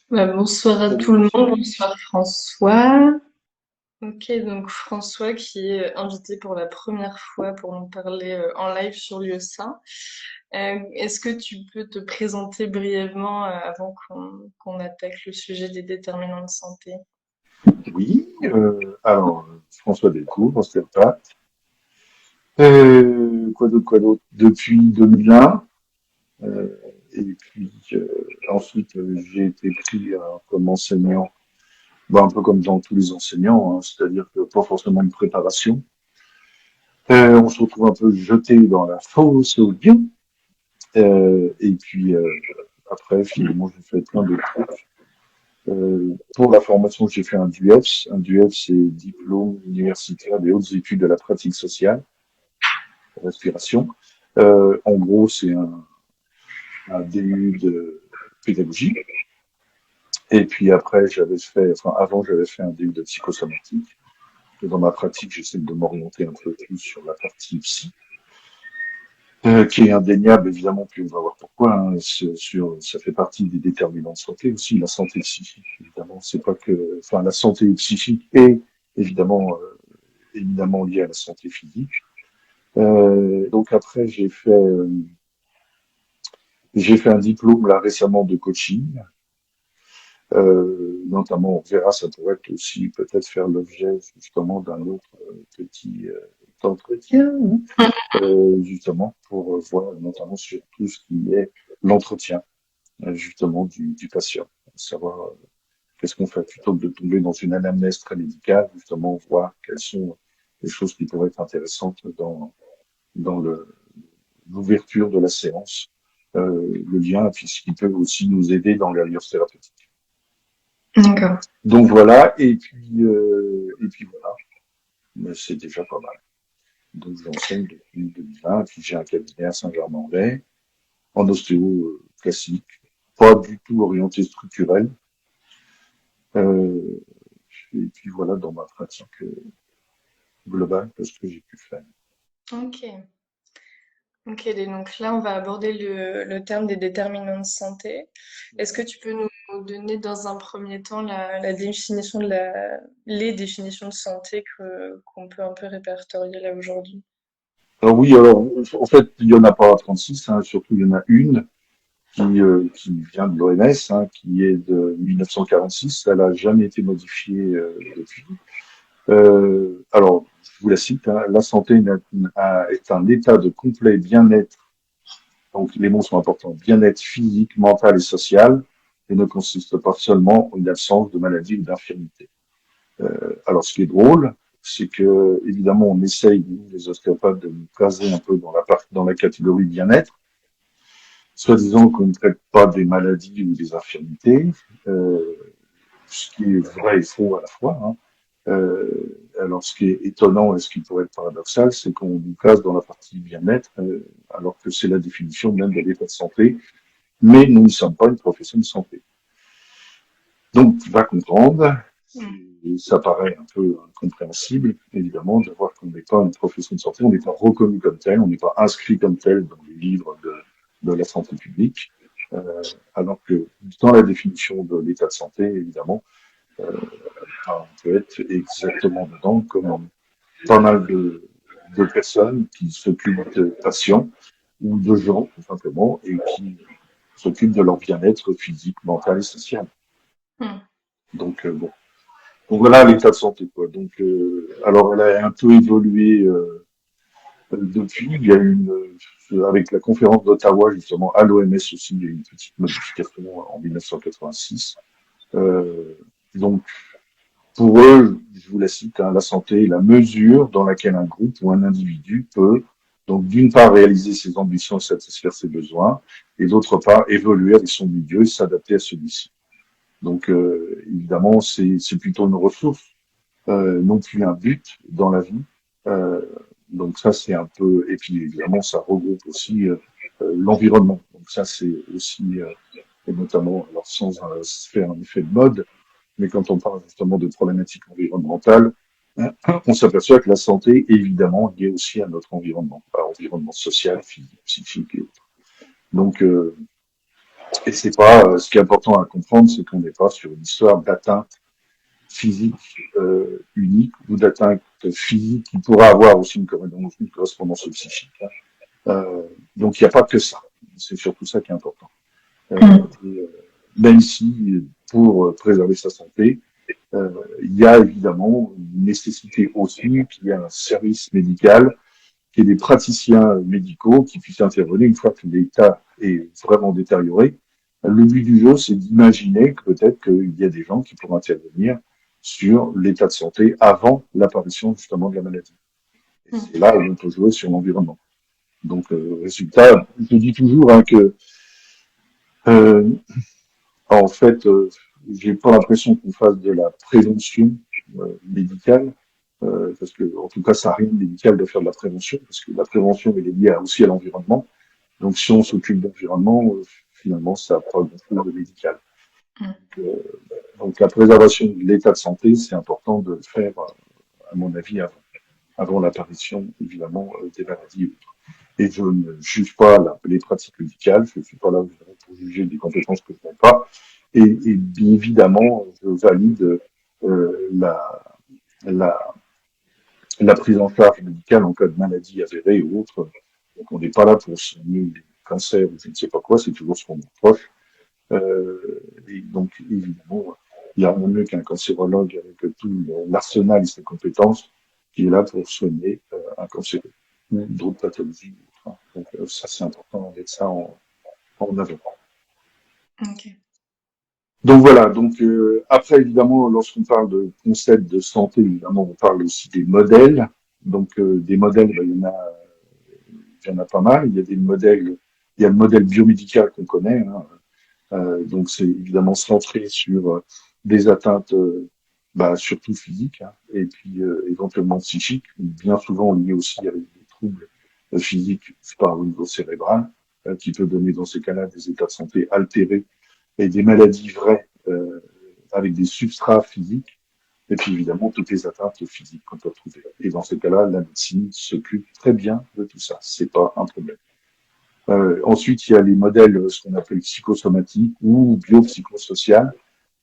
Bonsoir à tout Bonjour. le monde, bonsoir François. Ok, donc François qui est invité pour la première fois pour nous parler en live sur l'USA. Est-ce que tu peux te présenter brièvement avant qu'on attaque le sujet des déterminants de santé? Oui, François Delcourt, ostéopathe. Quoi d'autre? Depuis 2001, euh, et puis ensuite j'ai été pris comme enseignant, un peu comme dans tous les enseignants, hein, c'est-à-dire que pas forcément une préparation. On se retrouve un peu jeté dans la fosse au lion, et puis après finalement j'ai fait plein de trucs. Pour la formation, j'ai fait un DUEPS. Un DUEPS, c'est Diplôme universitaire des hautes études de la pratique sociale, respiration. En gros, c'est un DU de pédagogie. Et puis après, avant, j'avais fait un DU de psychosomatique. Et dans ma pratique, j'essaie de m'orienter un peu plus sur la partie psy, qui est indéniable, évidemment, puis on va voir pourquoi, hein, ça fait partie des déterminants de santé aussi, la santé psychique, évidemment. C'est pas que, enfin, la santé psychique est évidemment évidemment lié à la santé physique. Donc après, j'ai fait un diplôme là récemment de coaching. Notamment, on verra, ça pourrait être aussi peut-être faire l'objet justement d'un autre petit entretien, justement pour voir notamment sur tout ce qui est l'entretien justement du patient, savoir qu'est-ce qu'on fait plutôt que de tomber dans une anamnèse très médicale, justement voir quelles sont les choses qui pourraient être intéressantes dans l'ouverture de la séance, le lien, puis ce qui peut aussi nous aider dans l'alliance thérapeutique. D'accord. Donc voilà, et puis voilà, mais c'est déjà pas mal. Donc j'enseigne depuis 2020, puis j'ai un cabinet à Saint-Germain-en-Laye, en ostéo classique, pas du tout orienté structurel. Euh, et puis voilà dans ma pratique globale, ce que j'ai pu faire. Ok. Ok, donc là, on va aborder le terme des déterminants de santé. Est-ce que tu peux nous donner dans un premier temps la définition les définitions de santé qu'on peut un peu répertorier là aujourd'hui? Alors oui, alors en fait, il y en a pas 36, hein, surtout il y en a une qui vient de l'OMS, hein, qui est de 1946. Elle n'a jamais été modifiée depuis. Alors, je vous la cite, hein, la santé est un état de complet bien-être, donc les mots sont importants, bien-être physique, mental et social, et ne consiste pas seulement en une absence de maladie ou d'infirmité. Alors, ce qui est drôle, c'est que, évidemment, on essaye, nous, les ostéopathes, de nous caser un peu dans la catégorie bien-être, soi-disant qu'on ne traite pas des maladies ou des infirmités, euh, ce qui est vrai et faux à la fois, hein. Alors, ce qui est étonnant et ce qui pourrait être paradoxal, c'est qu'on nous classe dans la partie bien-être, alors que c'est la définition même de l'état de santé, mais nous ne sommes pas une profession de santé. Donc, tu vas comprendre, et ça paraît un peu incompréhensible, évidemment, de voir qu'on n'est pas une profession de santé, on n'est pas reconnu comme tel, on n'est pas inscrit comme tel dans les livres de la santé publique, alors que dans la définition de l'état de santé, évidemment, euh, on peut être exactement dedans, comme pas mal de personnes qui s'occupent de patients ou de gens, tout simplement, et qui s'occupent de leur bien-être physique, mental et social. Hmm. Donc, bon. Donc voilà l'état de santé, quoi. Donc, alors elle a un peu évolué depuis. Il y a eu avec la conférence d'Ottawa, justement, à l'OMS aussi, il y a eu une petite modification en 1986. Euh, donc, pour eux, je vous la cite, hein, la santé est la mesure dans laquelle un groupe ou un individu peut, donc d'une part, réaliser ses ambitions et satisfaire ses besoins, et d'autre part, évoluer avec son milieu et s'adapter à celui-ci. Donc, évidemment, c'est plutôt une ressource, non plus un but dans la vie. Euh, donc ça, c'est un peu, et puis évidemment, ça regroupe aussi l'environnement. Donc ça, c'est aussi, et notamment, alors sans faire un effet de mode, mais quand on parle justement de problématiques environnementales, on s'aperçoit que la santé est évidemment liée aussi à notre environnement, à environnement social, physique, psychique et autres. Donc, Et c'est pas, ce qui est important à comprendre, c'est qu'on n'est pas sur une histoire d'atteinte physique unique ou d'atteinte physique qui pourra avoir aussi une correspondance psychique, hein. Donc il n'y a pas que ça. C'est surtout ça qui est important. Et, même si pour préserver sa santé, il y a évidemment une nécessité aussi qu'il y ait un service médical, qu'il y ait des praticiens médicaux qui puissent intervenir une fois que l'état est vraiment détérioré. Le but du jeu, c'est d'imaginer que peut-être qu'il y a des gens qui pourront intervenir sur l'état de santé avant l'apparition justement de la maladie. Et c'est là où on peut jouer sur l'environnement. Donc, résultat, je dis toujours hein, que euh, en fait, j'ai pas l'impression qu'on fasse de la prévention médicale, parce que en tout cas, ça n'a rien de médical de faire de la prévention, parce que la prévention elle est liée aussi à l'environnement. Donc, si on s'occupe de l'environnement, finalement, ça n'a pas grand-chose de médical. Donc, donc, la préservation de l'état de santé, c'est important de le faire, à mon avis, avant l'apparition, évidemment, des maladies. Et je ne juge pas les pratiques médicales, je ne suis pas là pour juger des compétences que je n'ai pas. Et bien évidemment, je valide la, la, la prise en charge médicale en cas de maladie avérée ou autre. Donc on n'est pas là pour soigner les cancers ou je ne sais pas quoi, c'est toujours ce qu'on nous reproche. Et donc évidemment, il n'y a rien de mieux qu'un cancérologue avec tout l'arsenal et ses compétences qui est là pour soigner un cancer ou d'autres pathologies. Enfin, donc ça c'est important de mettre ça en avant. Ok. Donc voilà, donc après évidemment lorsqu'on parle de concept de santé, évidemment on parle aussi des modèles. Donc des modèles, ben, il y en a pas mal. Il y a des modèles, il y a le modèle biomédical qu'on connaît, hein. Donc c'est évidemment centré sur des atteintes bah, surtout physiques hein, et puis éventuellement psychiques, bien souvent liées aussi avec des troubles physiques par au niveau cérébral, qui peut donner dans ces cas-là des états de santé altérés et des maladies vraies avec des substrats physiques, et puis évidemment toutes les atteintes physiques qu'on peut trouver. Et dans ces cas-là, la médecine s'occupe très bien de tout ça. C'est pas un problème. Ensuite, il y a les modèles, ce qu'on appelle psychosomatiques ou biopsychosocial.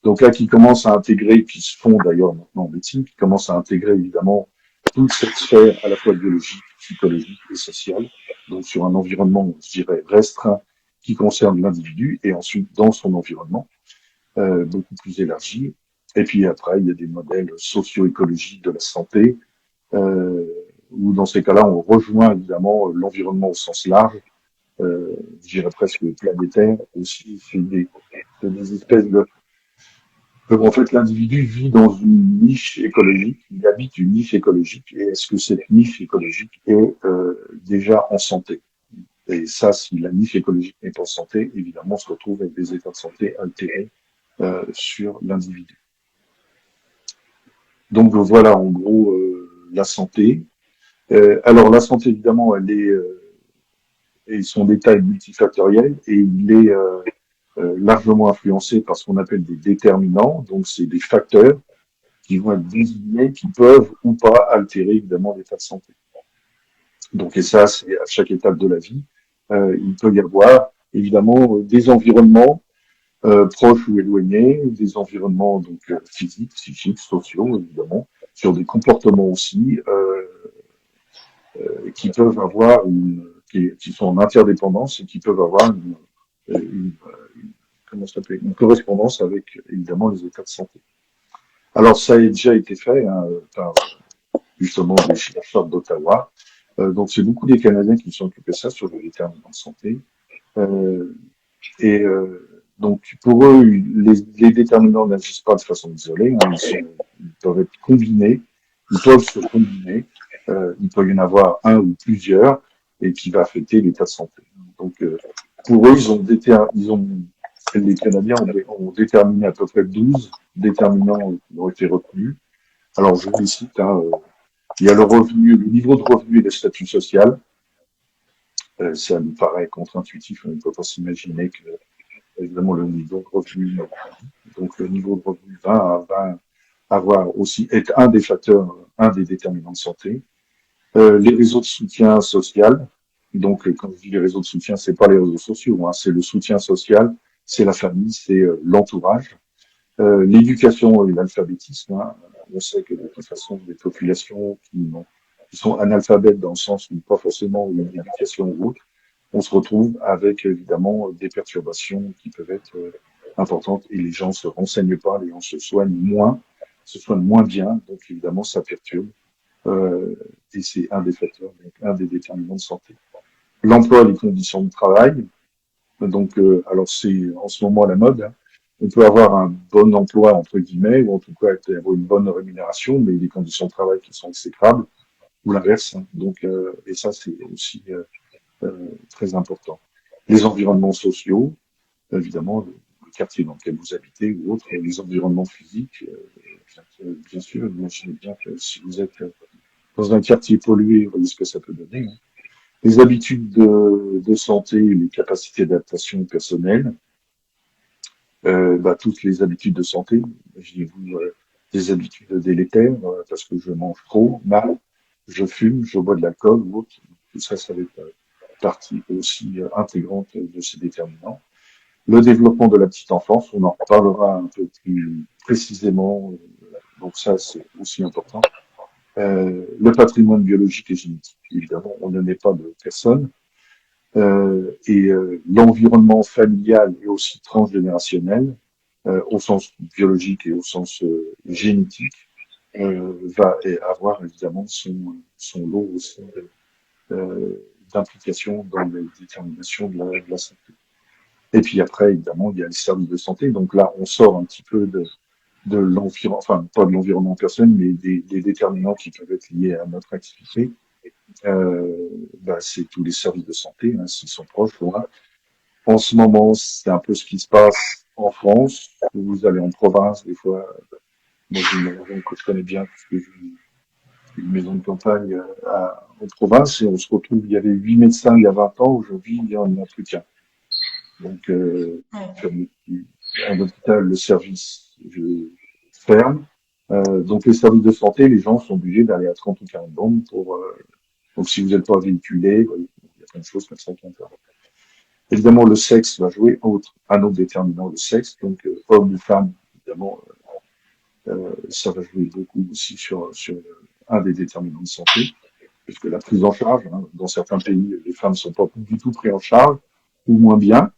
Donc là, qui commencent à intégrer, qui se font d'ailleurs maintenant en médecine, qui commencent à intégrer évidemment toute cette sphère à la fois biologique, psychologique et sociale. Donc sur un environnement, je dirais, restreint qui concerne l'individu et ensuite dans son environnement, beaucoup plus élargi. Et puis après, il y a des modèles socio-écologiques de la santé, euh, où dans ces cas-là, on rejoint évidemment l'environnement au sens large, je dirais presque planétaire aussi. C'est des espèces de... En fait, l'individu vit dans une niche écologique, il habite une niche écologique, et est-ce que cette niche écologique est déjà en santé? Et ça, si la niche écologique n'est pas en santé, évidemment, on se retrouve avec des états de santé altérés sur l'individu. Donc voilà, en gros, la santé. Alors la santé, évidemment, elle est et son état est multifactoriel et il est largement influencé par ce qu'on appelle des déterminants. Donc c'est des facteurs qui vont être désignés, qui peuvent ou pas altérer évidemment l'état de santé. Donc et ça, c'est à chaque étape de la vie. Il peut y avoir évidemment des environnements proches ou éloignés, des environnements donc physiques, psychiques, sociaux évidemment, sur des comportements aussi qui peuvent avoir qui sont en interdépendance et qui peuvent avoir une, comment ça s'appelle, une correspondance avec évidemment les états de santé. Alors ça a déjà été fait hein, par justement des chercheurs d'Ottawa. Donc c'est beaucoup des Canadiens qui se sont occupés de ça sur les déterminants de santé. Euh, donc pour eux, les déterminants n'agissent pas de façon isolée, hein, ils peuvent être combinés, ils peuvent se combiner, il peut y en avoir un ou plusieurs et qui va affecter l'état de santé. Donc pour eux, les Canadiens ont déterminé à peu près 12 déterminants qui ont été retenus. Alors je les cite, hein, il y a le revenu, le niveau de revenu et le statut social. Ça nous paraît contre-intuitif, on ne peut pas s'imaginer que évidemment le niveau de revenu, donc le niveau de revenu va avoir aussi être un des facteurs, un des déterminants de santé. Les réseaux de soutien social. Donc, quand je dis les réseaux de soutien, c'est pas les réseaux sociaux, hein, c'est le soutien social c'est la famille, c'est l'entourage. L'éducation et l'alphabétisme, hein. On sait que de toute façon, des populations qui sont analphabètes dans le sens où pas forcément une éducation ou autre, on se retrouve avec évidemment des perturbations qui peuvent être importantes et les gens se renseignent pas, les gens se soignent moins bien, donc évidemment ça perturbe euh, et c'est un des facteurs, donc un des déterminants de santé. L'emploi, les conditions de travail, donc alors c'est en ce moment à la mode, hein. On peut avoir un bon emploi entre guillemets ou en tout cas avoir une bonne rémunération, mais des conditions de travail qui sont exécrables ou l'inverse, hein. Donc et ça c'est aussi très important. Les environnements sociaux, évidemment, le quartier dans lequel vous habitez ou autre, les environnements physiques, bien sûr, imaginez bien que si vous êtes dans un quartier pollué, vous voyez ce que ça peut donner, hein. Les habitudes de santé, les capacités d'adaptation personnelles, toutes les habitudes de santé, imaginez-vous des habitudes délétères, parce que je mange trop, mal, je fume, je bois de l'alcool ou autre, tout ça, ça va être partie aussi intégrante de ces déterminants. Le développement de la petite enfance, on en reparlera un peu plus précisément, donc ça c'est aussi important. Le patrimoine biologique et génétique, évidemment, on ne naît pas de personne, l'environnement familial et aussi transgénérationnel, au sens biologique et au sens génétique, va avoir évidemment son lot aussi d'implication dans les déterminations de la santé. Et puis après, évidemment, il y a les services de santé. Donc là, on sort un petit peu de l'environnement, enfin pas de l'environnement personnel, mais des déterminants qui peuvent être liés à notre activité. C'est tous les services de santé, hein, s'ils sont proches. Voilà. En ce moment, c'est un peu ce qui se passe en France. Vous allez en province, des fois. Moi, j'ai une maison que je connais bien, puisque j'ai une maison de campagne en province, et on se retrouve, il y avait 8 médecins il y a 20 ans, aujourd'hui, il n'y en a plus qu'un. Donc, Ouais. comme un hôpital, le service ferme. Donc, les services de santé, les gens sont obligés d'aller à 30 ou 40 bornes pour. Donc, si vous n'êtes pas véhiculé, il y a plein de choses comme ça qui interviennent. Évidemment, le sexe va jouer un autre déterminant, le sexe. Donc, homme ou femme, évidemment, ça va jouer beaucoup aussi sur un des déterminants de santé, puisque la prise en charge, hein, dans certains pays, les femmes ne sont pas du tout prises en charge, ou moins bien,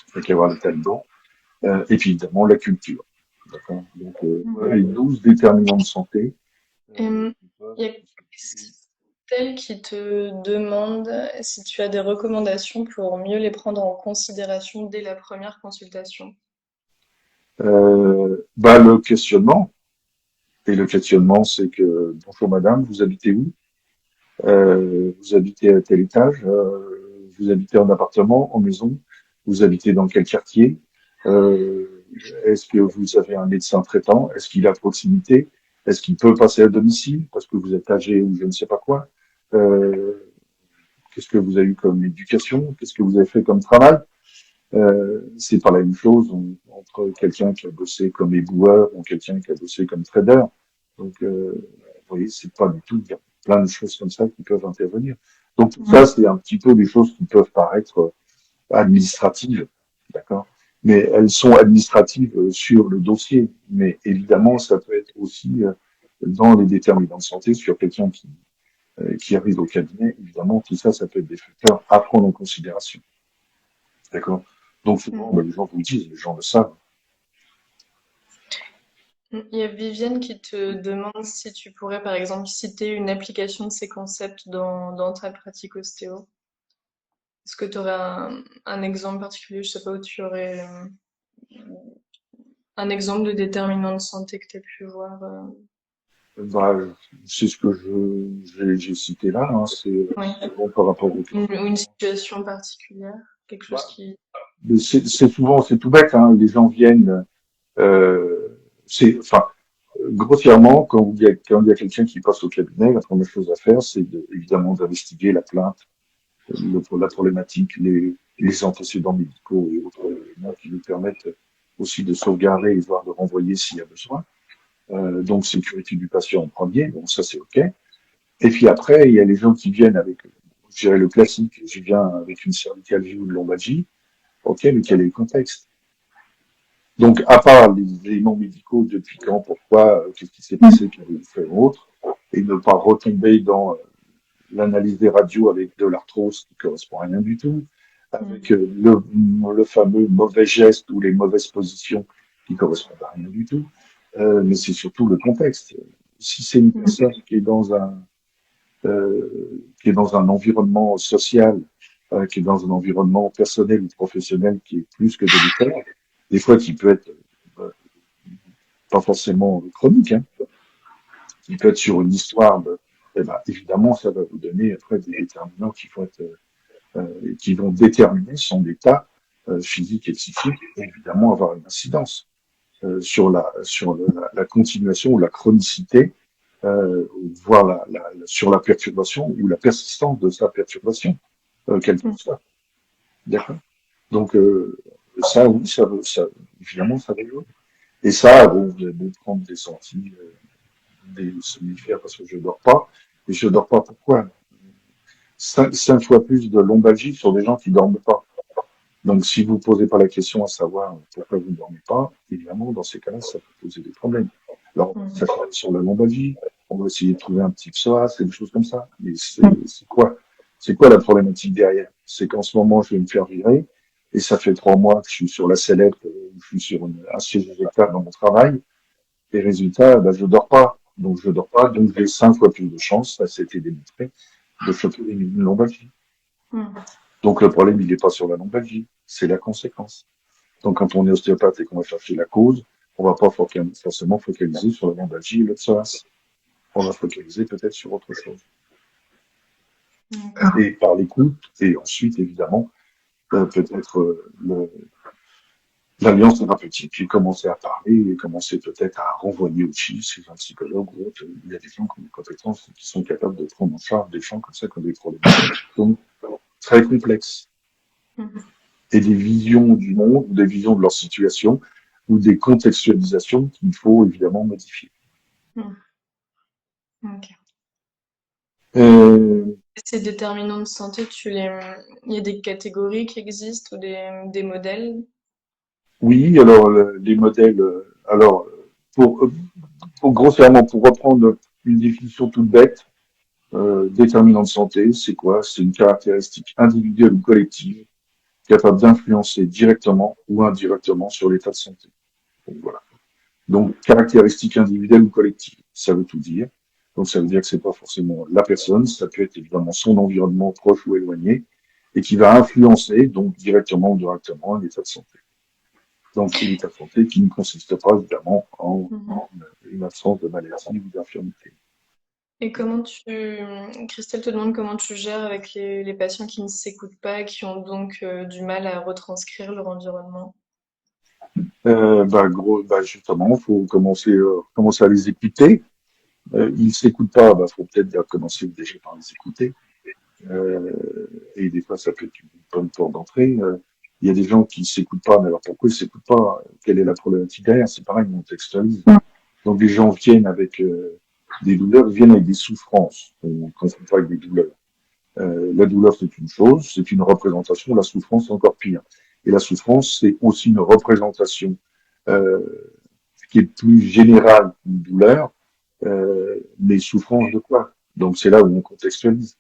il faut y avoir des talibans, et puis évidemment la culture. D'accord. Donc, voilà les 12 déterminants de santé Il qui peuvent y a Christelle qui te demande si tu as des recommandations pour mieux les prendre en considération dès la première consultation. le questionnement. Et le questionnement, c'est que bonjour madame, vous habitez où? Vous habitez à tel étage? Vous habitez en appartement, en maison? Vous habitez dans quel quartier? Est-ce que vous avez un médecin traitant? Est-ce qu'il est à proximité? Est-ce qu'il peut passer à domicile parce que vous êtes âgé ou je ne sais pas quoi? Euh, Qu'est-ce que vous avez eu comme éducation? Qu'est-ce que vous avez fait comme travail? C'est pas la même chose entre quelqu'un qui a bossé comme éboueur ou quelqu'un qui a bossé comme trader. Donc, vous voyez, c'est pas du tout, il y a plein de choses comme ça qui peuvent intervenir. Donc, tout ça, Ouais. c'est un petit peu des choses qui peuvent paraître administratives, d'accord? Mais elles sont administratives sur le dossier. Mais évidemment, ça peut être aussi dans les déterminants de santé sur quelqu'un qui arrive au cabinet. Évidemment, tout ça, ça peut être des facteurs à prendre en considération. D'accord. Donc souvent, Mm. les gens vous le disent, les gens le savent. Il y a Viviane qui te demande si tu pourrais, par exemple, citer une application de ces concepts dans ta pratique ostéo. Est-ce que tu aurais un exemple particulier? Je sais pas où tu aurais un exemple de déterminant de santé que tu as pu voir. Bah, c'est ce que j'ai cité là, hein, c'est Oui. souvent par rapport au Ou une questionnement. situation particulière, quelque chose Bah, qui... c'est souvent, c'est tout bête, hein, les gens viennent, enfin, grossièrement, quand il y a quelqu'un qui passe au cabinet, la première chose à faire, c'est évidemment d'investiguer la plainte, la problématique, les antécédents médicaux et autres éléments qui nous permettent aussi de sauvegarder et voire de renvoyer s'il y a besoin. Donc sécurité du patient en premier, donc ça c'est ok. Et puis après, il y a les gens qui viennent avec, je dirais le classique, je viens avec une cervicalgie ou une lombalgie. Ok, mais quel est le contexte? Donc, à part les éléments médicaux, depuis quand, pourquoi, qu'est-ce qui s'est passé, quel est le fait ou autre, et ne pas retomber dans l'analyse des radios avec de l'arthrose qui correspond à rien du tout, avec Mm. le fameux mauvais geste ou les mauvaises positions qui correspondent à rien du tout. Mais c'est surtout le contexte. Si c'est une Mm. personne qui est dans un environnement social, qui est dans un environnement personnel ou professionnel qui est plus que délicat, des fois qui peut être euh, pas forcément chronique, hein, qui peut être sur une histoire, eh ben, évidemment, ça va vous donner après des déterminants qui vont déterminer son état physique et psychique, et évidemment avoir une incidence sur la continuation ou la chronicité, voire sur la perturbation ou la persistance de sa perturbation, quelle qu'elle Mm. soit. D'accord. Donc ça, oui, évidemment, ça va jouer. Et ça, bon, vous allez beau prendre des sorties, des somnifères parce que je dors pas. Et je dors pas pourquoi? Cinq fois plus de lombalgie sur des gens qui dorment pas. Donc, si vous posez pas la question à savoir pourquoi vous ne dormez pas, évidemment, dans ces cas-là, ça peut poser des problèmes. Alors, on va Mm. s'acharner sur la lombalgie, on va essayer de trouver un petit psoas et des choses comme ça. Mais c'est quoi la problématique derrière? C'est qu'en ce moment, je vais me faire virer, et ça fait 3 mois que je suis sur la sellette, je suis sur un siège éjectable dans mon travail, et résultat, ben, je dors pas. Donc, je dors pas, donc j'ai 5 fois plus de chances, ça s'était démontré, de choper une lombalgie. Mm. Donc, le problème, il n'est pas sur la lombalgie, c'est la conséquence. Donc, quand on est ostéopathe et qu'on va chercher la cause, on va pas forcément focaliser sur la lombalgie et le psoas. On va focaliser peut-être sur autre chose. D'accord. Et par l'écoute, et ensuite, évidemment, peut-être l'alliance thérapeutique, puis commencer à parler et commencer peut-être à renvoyer aussi chez un psychologue ou autre. Il y a des gens qui ont des compétences qui sont capables de prendre en charge des gens comme ça qui ont des problématiques donc, très complexes Mm. et des visions du monde, ou des visions de leur situation, ou des contextualisations qu'il faut évidemment modifier. Mm. Ok. Euh, Ces déterminants de santé, il y a des catégories qui existent ou des modèles? oui, alors les modèles, pour, grossièrement, pour reprendre une définition toute bête, déterminant de santé, c'est quoi? C'est une caractéristique individuelle ou collective capable d'influencer directement ou indirectement sur l'état de santé. Donc voilà. Donc caractéristique individuelle ou collective, ça veut tout dire. Donc ça veut dire que c'est pas forcément la personne, ça peut être évidemment son environnement proche ou éloigné, et qui va influencer donc directement ou indirectement l'état de santé. Donc l'état de santé qui ne consiste pas évidemment Mhm. en une absence de maladie ou d'infirmité. Et Christelle te demande comment tu gères avec les patients qui ne s'écoutent pas, qui ont donc du mal à retranscrire leur environnement. Justement, il faut commencer à les écouter. Ils s'écoutent pas, faut peut-être commencer déjà par les écouter. Euh, et des fois, ça peut être une bonne porte d'entrée. Il y a des gens qui s'écoutent pas, mais alors pourquoi ils s'écoutent pas? Quelle est la problématique derrière? C'est pareil, on textualise. Donc les gens viennent avec des douleurs, viennent avec des souffrances. On ne confond pas avec des douleurs. La douleur, c'est une chose, c'est une représentation. La souffrance, c'est encore pire. Et la souffrance, c'est aussi une représentation qui est plus générale qu'une douleur, mais souffrance de quoi? Donc c'est là où on contextualise.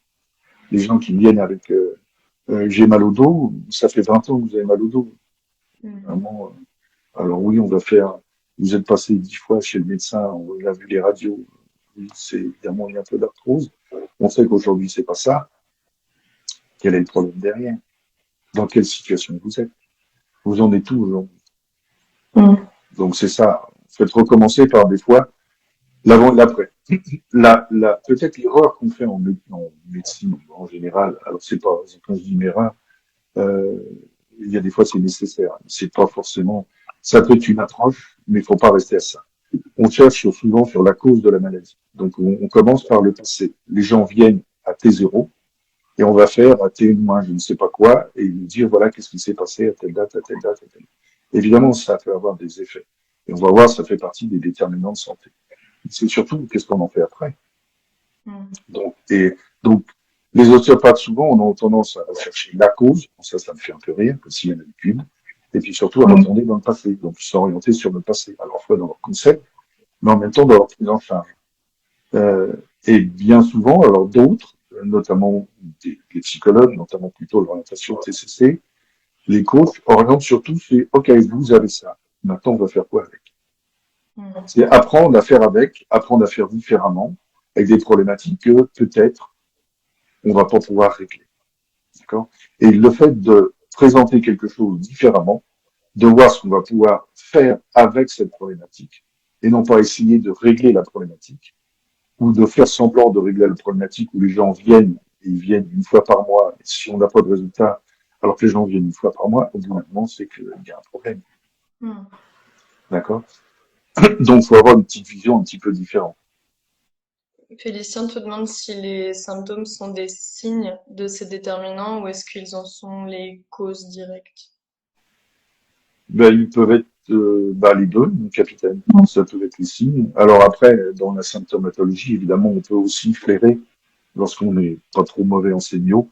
Les gens qui viennent avec j'ai mal au dos, ça fait 20 ans que vous avez mal au dos. Mhm. Vraiment, alors oui, on va faire, vous êtes passé 10 fois chez le médecin, on a vu les radios, oui, c'est évidemment il y a un peu d'arthrose. On sait qu'aujourd'hui c'est pas ça. Quel est le problème derrière? Dans quelle situation vous êtes? Vous en êtes où aujourd'hui? Mhm. Donc c'est ça. Faites recommencer par des fois l'avant et l'après. Peut-être l'erreur qu'on fait en médecine en général, alors c'est pas, quand je dis une erreur, euh, il y a des fois c'est nécessaire. C'est pas forcément, ça peut être une approche, mais il faut pas rester à ça. On cherche souvent sur la cause de la maladie. Donc on commence par le passé. Les gens viennent à T0 et on va faire à T- je ne sais pas quoi et nous dire voilà qu'est-ce qui s'est passé à telle date, à telle date, à telle date. Évidemment, ça peut avoir des effets. Et on va voir, ça fait partie des déterminants de santé. C'est surtout qu'est-ce qu'on en fait après. Mhm. Donc, et donc Les ostéopathes, souvent, on a tendance à chercher la cause. Ça me fait un peu rire, comme s'il y en avait qu'une. Et puis surtout à retourner dans le passé. Donc, s'orienter sur le passé, à la fois dans leur concept, mais en même temps dans leur prise en charge. Euh, et bien souvent, alors d'autres, notamment des psychologues, notamment plutôt l'orientation TCC, les coachs orientent surtout c'est OK, vous avez ça. Maintenant, on va faire quoi avec? Mhm. C'est apprendre à faire avec, apprendre à faire différemment, avec des problématiques que peut-être on va pas pouvoir régler. D'accord? Et le fait de présenter quelque chose différemment, de voir ce qu'on va pouvoir faire avec cette problématique, et non pas essayer de régler la problématique, ou de faire semblant de régler la problématique où les gens viennent, et ils viennent une fois par mois, et si on n'a pas de résultat, alors que les gens viennent une fois par mois, au bout d'un moment, c'est qu'il y a un problème. Mhm. D'accord? Donc, il faut avoir une petite vision un petit peu différente. Félicien te demande si les symptômes sont des signes de ces déterminants ou est-ce qu'ils en sont les causes directes. Ben, ils peuvent être les deux, mon capitaine. Ça peut être les signes. Alors après, dans la symptomatologie, évidemment, on peut aussi flairer lorsqu'on n'est pas trop mauvais en sémio,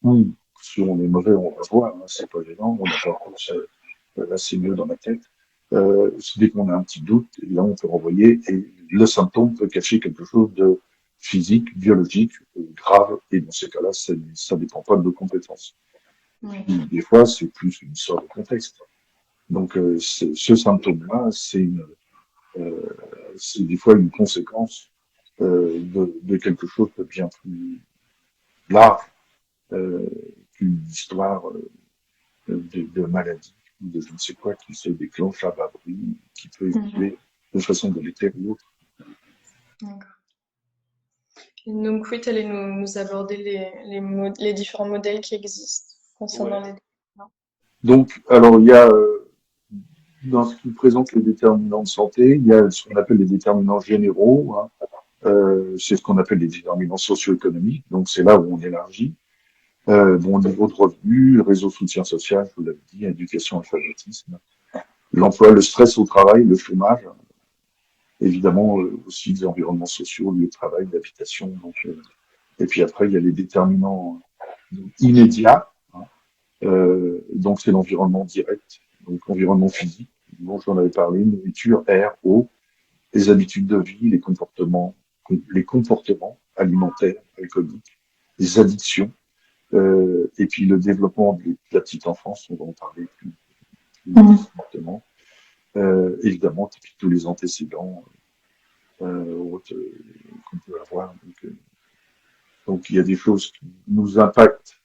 ou si on est mauvais, on va voir, hein, c'est pas gênant, on n'a pas encore la sémio dans la tête. Dès qu'on a un petit doute, là, on peut renvoyer et le symptôme peut cacher quelque chose de physique, biologique, grave, et dans ces cas-là, ça dépend pas de nos compétences. Et Mhm. puis, des fois, c'est plus une sorte de contexte. Donc, ce symptôme-là, euh, c'est des fois une conséquence de quelque chose de bien plus large euh, qu'une histoire de maladie ou de je ne sais quoi qui se déclenche à bas bruit, qui peut Mhm. évoluer de façon délétère ou autre. D'accord. Et donc oui, tu allais nous aborder les différents modèles qui existent concernant Ouais. les déterminants. Donc, alors, il y a, dans ce qui présente les déterminants de santé, il y a ce qu'on appelle les déterminants généraux, hein. C'est ce qu'on appelle les déterminants socio-économiques, donc c'est là où on élargit. Bon, niveau de revenus, réseau de soutien social, je vous l'avais dit, éducation, alphabétisme, l'emploi, le stress au travail, le chômage, évidemment aussi les environnements sociaux, lieu de travail, d'habitation. Donc, et puis après, il y a les déterminants immédiats, hein. Donc c'est l'environnement direct, donc l'environnement physique, dont j'en avais parlé, nourriture, air, eau, les habitudes de vie, les comportements alimentaires, alcooliques, les addictions, et puis le développement de la petite enfance, on va en parler plus distinctement. Évidemment, et puis tous les antécédents autres qu'on peut avoir. Donc il y a des choses qui nous impactent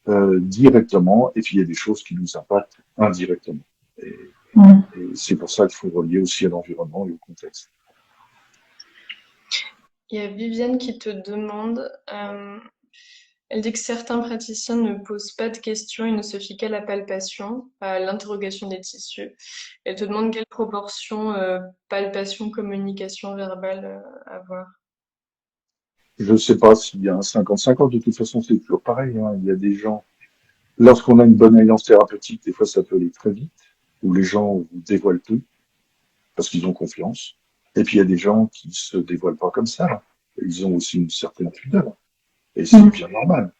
directement, et puis il y a des choses qui nous impactent indirectement. Et, et c'est pour ça qu'il faut relier aussi à l'environnement et au contexte. Il y a Viviane qui te demande, elle dit que certains praticiens ne posent pas de questions et ne se fient qu'à la palpation, à l'interrogation des tissus. Elle te demande quelle proportion palpation, communication verbale avoir. Je ne sais pas s'il y a un 50-50, de toute façon c'est toujours pareil, hein. Il y a des gens, lorsqu'on a une bonne alliance thérapeutique, des fois ça peut aller très vite, où les gens vous dévoilent tout, parce qu'ils ont confiance. Et puis il y a des gens qui se dévoilent pas comme ça. Ils ont aussi une certaine pudeur. Et c'est bien normal.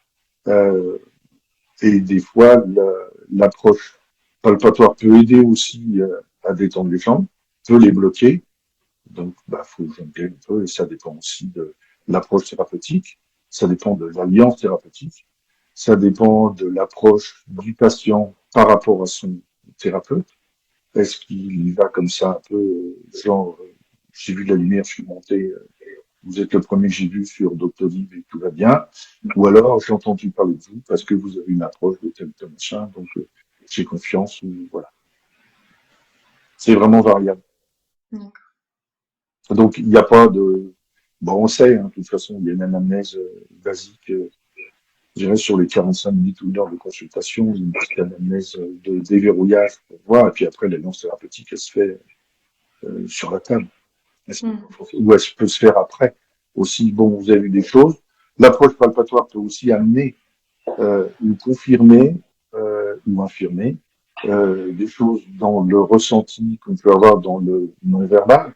Euh, et des fois, l'approche palpatoire peut aider aussi à détendre les jambes, peut les bloquer. Donc, bah, faut jongler un peu, et ça dépend aussi de l'approche thérapeutique, ça dépend de l'alliance thérapeutique, ça dépend de l'approche du patient par rapport à son thérapeute. Est-ce qu'il y va comme ça un peu, genre, j'ai vu la lumière, je suis monté, vous êtes le premier que j'ai vu sur Doctolib et tout va bien. Ou alors, j'ai entendu parler de vous parce que vous avez une approche de tel ou tel machin, donc j'ai confiance, ou voilà. C'est vraiment variable. D'accord. Donc, il n'y a pas de... Bon, on sait, hein, de toute façon, il y a une anamnèse basique, je dirais, sur les 45 minutes ou une heure de consultation, une petite anamnèse de déverrouillage pour voir, et puis après, l'alliance thérapeutique, elle se fait sur la table. Hmm. Ou elle peut se faire après. Aussi, bon, vous avez vu des choses. L'approche palpatoire peut aussi amener ou confirmer ou infirmer des choses dans le ressenti qu'on peut avoir dans le non-verbal.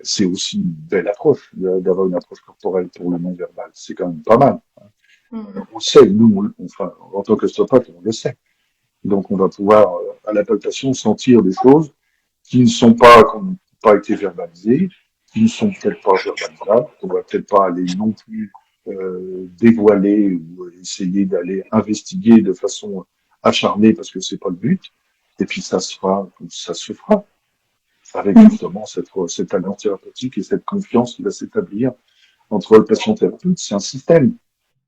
C'est aussi une belle approche d'avoir une approche corporelle pour le non-verbal. C'est quand même pas mal. Mm. On sait, nous, enfin, en tant qu'ostéopathe, on le sait. Donc, on va pouvoir, à la palpation, sentir des choses qui ne sont pas, qui n'ont pas été verbalisées, qui ne sont peut-être pas verbalisables, qu'on va peut-être pas aller non plus dévoiler ou essayer d'aller investiguer de façon acharnée parce que c'est pas le but. Et puis ça se fera avec justement cette alliance thérapeutique et cette confiance qui va s'établir entre le patient thérapeute. C'est un système.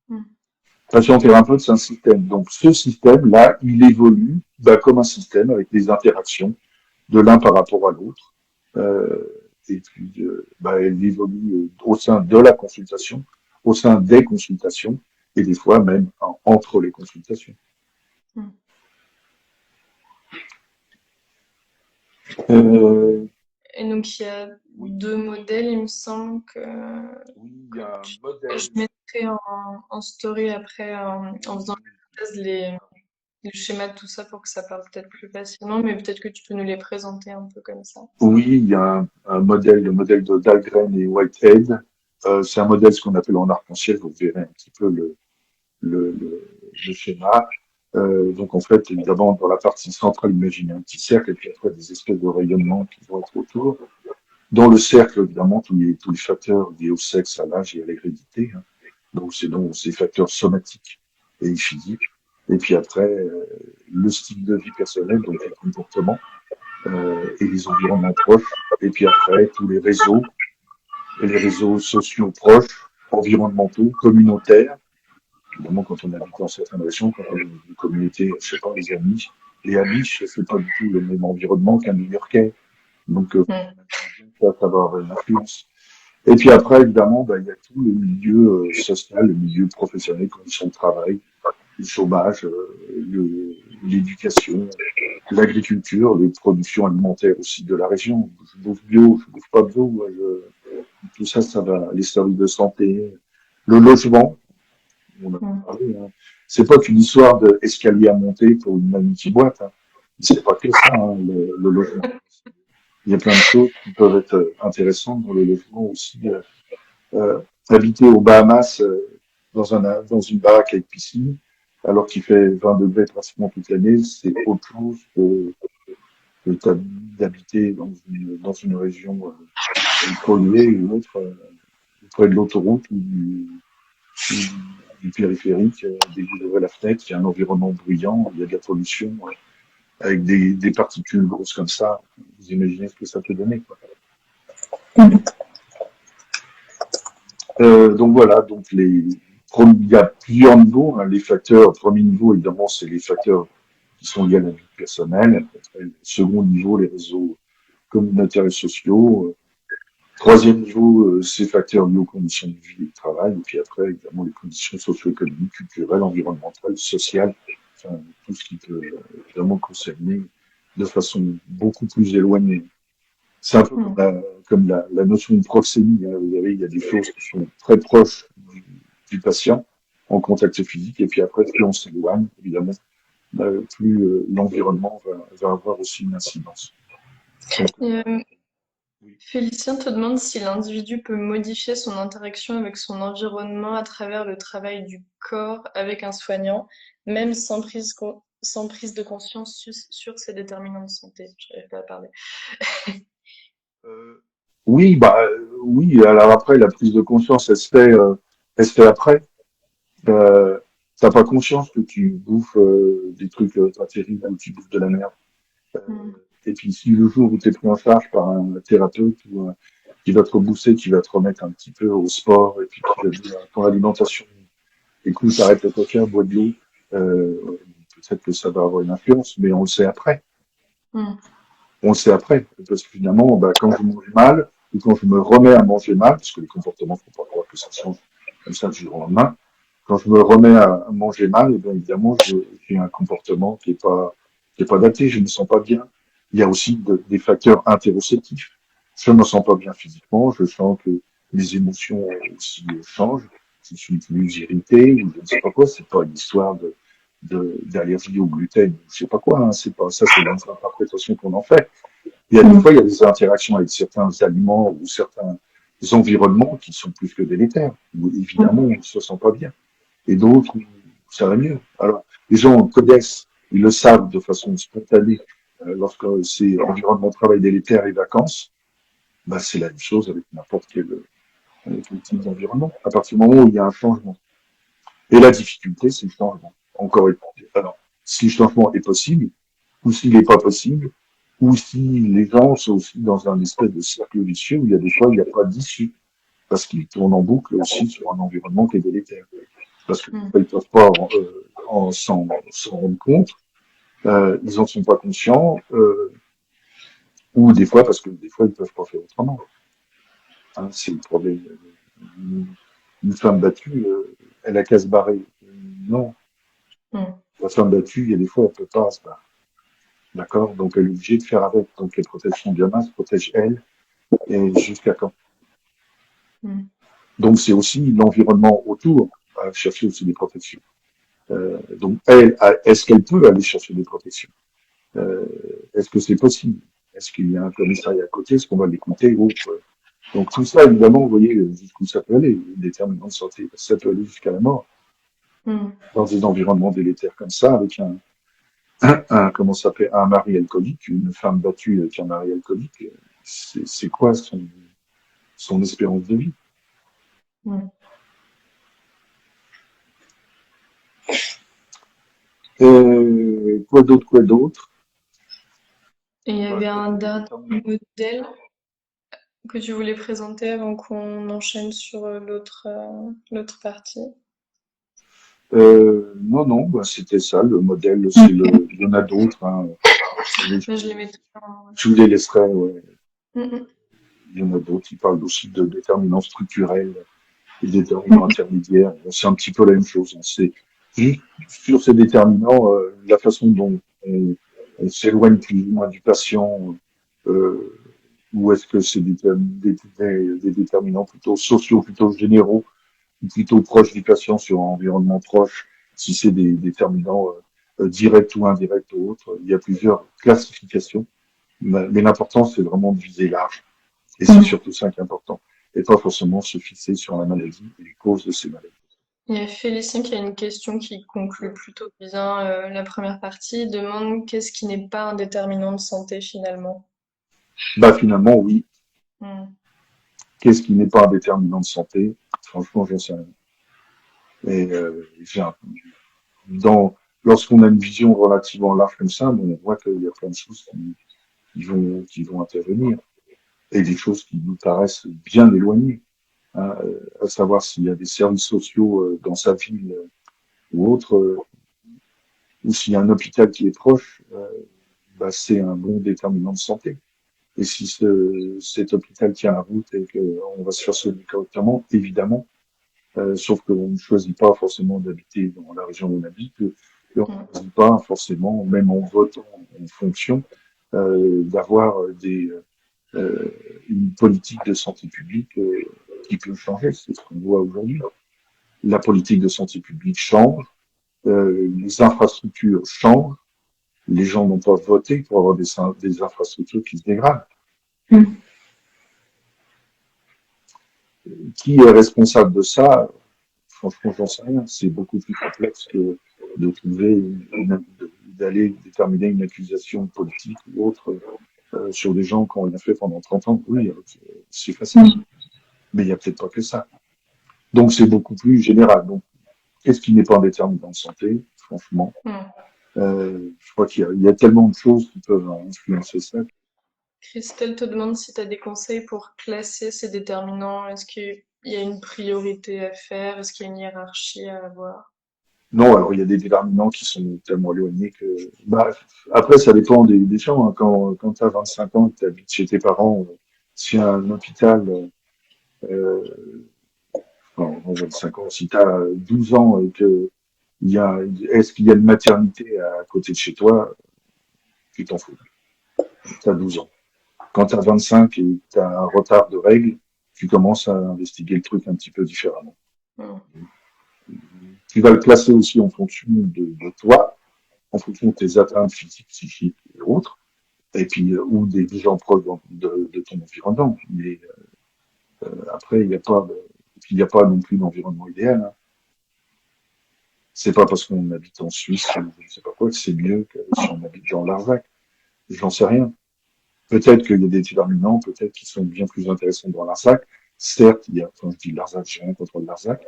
Mm. Patient thérapeute, c'est un système. Donc ce système-là, il évolue comme un système avec des interactions de l'un par rapport à l'autre. Et puis, elle évolue au sein de la consultation, au sein des consultations, et des fois même entre les consultations. Mm. Euh, Et donc, il y a oui, deux modèles, il me semble oui, il y a un je modèle. mettrai en story après, en faisant Oui, la synthèse, les schémas de tout ça pour que ça parle peut-être plus facilement, mais peut-être que tu peux nous les présenter un peu comme ça. oui, il y a un modèle, le modèle de Dahlgren et Whitehead. C'est un modèle, ce qu'on appelle en arc-en-ciel. Vous verrez un petit peu le schéma. Donc en fait, évidemment, dans la partie centrale, imaginez un petit cercle et puis après des espèces de rayonnements qui vont être autour. Dans le cercle, évidemment, tous les facteurs liés au sexe, à l'âge et à l'hérédité. Hein. Donc ces facteurs somatiques et physiques. Et puis après, le style de vie personnel, donc les comportements et les environnements proches. Et puis après, tous les réseaux et les réseaux sociaux proches, environnementaux, communautaires. Évidemment, quand on habite dans certaines régions, quand on est dans une communauté, je sais pas, les Amish, c'est pas du tout le même environnement qu'un New-Yorkais. Donc, Mm. ça va avoir une influence. Et puis après, évidemment, il y a tout le milieu social, le milieu professionnel, conditions de travail, le chômage, l'éducation, l'agriculture, les productions alimentaires aussi de la région. Je bouffe bio, je bouffe pas bio, tout ça, ça va, les services de santé, le logement, on en a Mm. parlé, hein. C'est pas qu'une histoire d'escalier à monter pour une magnifique boîte, hein. C'est pas que ça, hein, le logement. Il y a plein de choses qui peuvent être intéressantes dans le logement aussi. Habiter aux Bahamas dans une baraque avec piscine, alors qu'il fait 20 degrés pratiquement toute l'année, c'est autre chose que d'habiter dans une région polluée ou autre, près de l'autoroute ou du périphérique. Dès que vous ouvrez la fenêtre, il y a un environnement bruyant, il y a de la pollution, avec des particules grosses comme ça. Vous imaginez ce que ça peut donner, quoi. Donc voilà, il y a plusieurs niveaux, hein. Les facteurs, premier niveau, évidemment, c'est les facteurs qui sont liés à la vie personnelle. Après, le second niveau, les réseaux communautaires et sociaux. Troisième niveau, ces facteurs liés aux conditions de vie et de travail. Et puis après, évidemment, les conditions socio-économiques, culturelles, environnementales, sociales, enfin, tout ce qui peut évidemment concerner de façon beaucoup plus éloignée. C'est un peu Mm. comme la notion de proxémie, hein. Vous savez, il y a des choses qui sont très proches du patient en contact physique, et puis après, plus on s'éloigne, évidemment, plus l'environnement va avoir aussi une incidence. Donc, Et, oui. Félicien te demande si l'individu peut modifier son interaction avec son environnement à travers le travail du corps avec un soignant, même sans prise de conscience sur ses déterminants de santé. Je n'arrive pas à parler. Euh, oui, oui. Alors après, la prise de conscience, elle se fait après. T'as pas conscience que tu bouffes des trucs pas terribles ou tu bouffes de la merde. Euh, Mm. et puis si le jour où tu es pris en charge par un thérapeute ou qui va te rebooster, qui va te remettre un petit peu au sport et puis qui va dire à ton alimentation, écoute, arrête le coca, bois de l'eau, peut-être que ça va avoir une influence, mais on le sait après. Mm. On le sait après, parce que finalement, quand je mange mal ou quand je me remets à manger mal, parce que les comportements, faut pas croire que ça change comme ça du jour au lendemain, quand je me remets à manger mal, et bien évidemment, j'ai un comportement qui est pas adapté, je ne me sens pas bien. Il y a aussi des facteurs interoceptifs. Je ne me sens pas bien physiquement, je sens que les émotions aussi changent, je suis plus irrité, ou je ne sais pas quoi, c'est pas une histoire d'allergie au gluten, je sais pas quoi, hein, c'est pas ça, c'est l'interprétation qu'on en fait. Il y a des fois, il y a des interactions avec certains aliments ou certains environnements qui sont plus que délétères, où évidemment, on ne se sent pas bien. Et d'autres, où ça va mieux. Alors, les gens connaissent, ils le savent de façon spontanée, lorsque c'est environnement de travail délétère et vacances, bah, c'est la même chose avec n'importe quel type d'environnement. À partir du moment où il y a un changement. Et la difficulté, c'est le changement. Encore une fois. Alors, si le changement est possible, ou s'il n'est pas possible, ou si les gens sont aussi dans un espèce de cercle vicieux où il y a des fois, il n'y a pas d'issue, parce qu'ils tournent en boucle aussi sur un environnement qui est délétère. Parce qu'ils Mm. ne peuvent pas s'en rendre compte, ils en sont pas conscients, ou des fois, parce que des fois, ils peuvent pas faire autrement. Hein, c'est le problème. Une femme battue, elle a qu'à se barrer. Non, Mm. la femme battue, il y a des fois, elle peut pas se barrer. D'accord? Donc, elle est obligée de faire avec. Donc, elle protège son gamin, se protège elle, et jusqu'à quand? Mm. Donc, c'est aussi l'environnement autour à chercher aussi des protections. Donc, elle, est-ce qu'elle peut aller chercher des protections? Euh, Est-ce que c'est possible? Est-ce qu'il y a un commissariat à côté? Est-ce qu'on va l'écouter? Donc, tout ça, évidemment, vous voyez jusqu'où ça peut aller, les déterminants de santé. Ça peut aller jusqu'à la mort Mm. dans des environnements délétères comme ça, avec comment ça s'appelle, un mari alcoolique, une femme battue avec un mari alcoolique. C'est quoi son espérance de vie? Mm. Quoi d'autre, quoi d'autre? Et il y Bah, avait ça, un c'est les dernier déterminants. modèle que tu voulais présenter avant qu'on enchaîne sur l'autre partie. Non, non, bah, c'était ça, le modèle, il y en a d'autres, hein. Mais Mais je les mets tous en... je vous les laisserai, ouais. Mm, Il y en a d'autres, qui parlent aussi de déterminants structurels et déterminants mm. intermédiaires. C'est un petit peu la même chose, hein. C'est juste sur ces déterminants, la façon dont on s'éloigne plus ou moins du patient, euh, ou est-ce que c'est des déterminants plutôt sociaux, plutôt généraux, ou plutôt proches du patient sur un environnement proche, si c'est des déterminants directs ou indirects ou autres. Il y a plusieurs classifications, mais l'important, c'est vraiment de viser large. Et c'est surtout ça qui est important. Et pas forcément se fixer sur la maladie et les causes de ces maladies. Il y a Félicien qui a une question qui conclut plutôt bien la première partie. Il demande qu'est-ce qui n'est pas un déterminant de santé finalement. Bah, finalement, oui. Mm. Qu'est-ce qui n'est pas un déterminant de santé? Franchement, j'en sais rien. Et dans, lorsqu'on a une vision relativement large comme ça, on voit qu'il y a plein de choses qui vont intervenir. Et des choses qui nous paraissent bien éloignées, hein, à savoir s'il y a des services sociaux dans sa ville ou autre, ou s'il y a un hôpital qui est proche, bah, c'est un bon déterminant de santé. Et si cet hôpital tient la route et qu'on va se faire soigner correctement, évidemment, sauf qu'on ne choisit pas forcément d'habiter dans la région où on habite, et on Mm. ne choisit pas forcément, même en votant en fonction, d'avoir euh, une politique de santé publique qui peut changer. C'est ce qu'on voit aujourd'hui. La politique de santé publique change, les infrastructures changent, les gens n'ont pas voté pour avoir des infrastructures qui se dégradent. Mm. Qui est responsable de ça? Franchement, j'en sais rien. C'est beaucoup plus complexe que de trouver d'aller déterminer une accusation politique ou autre sur des gens qui ont rien fait pendant 30 ans. Oui, c'est facile. Mais il n'y a peut-être pas que ça. Donc c'est beaucoup plus général. Donc, qu'est-ce qui n'est pas un déterminant de santé, franchement? Mm. Je crois il y a tellement de choses qui peuvent influencer ça. Christelle te demande si tu as des conseils pour classer ces déterminants. Est-ce qu'il y a une priorité à faire? Est-ce qu'il y a une hiérarchie à avoir? Non, alors il y a des déterminants qui sont tellement éloignés que... Bah, après, ça dépend des gens, hein. Quand tu as 25 ans et que tu habites chez tes parents, s'il y a un hôpital, enfin, 25 ans, si tu as 12 ans et que est-ce qu'il y a une maternité à côté de chez toi, tu t'en fous. Tu as 12 ans. Quand tu as 25 et tu as un retard de règles, tu commences à investiguer le truc un petit peu différemment. Mm. Tu vas le classer aussi en fonction de toi, en fonction de tes atteintes physiques, psychiques et autres. et puis ou des gens proches de ton environnement. Mais après, il n'y a pas non plus d'environnement idéal. Hein. C'est pas parce qu'on habite en Suisse ou je ne sais pas quoi que c'est mieux que si on habite dans l'Arzac. J'en sais rien. Peut-être qu'il y a des déterminants, peut-être qui sont bien plus intéressants dans l'Arzac. Certes, il y a, quand je dis l'Arzac, j'ai rien contre l'Arzac.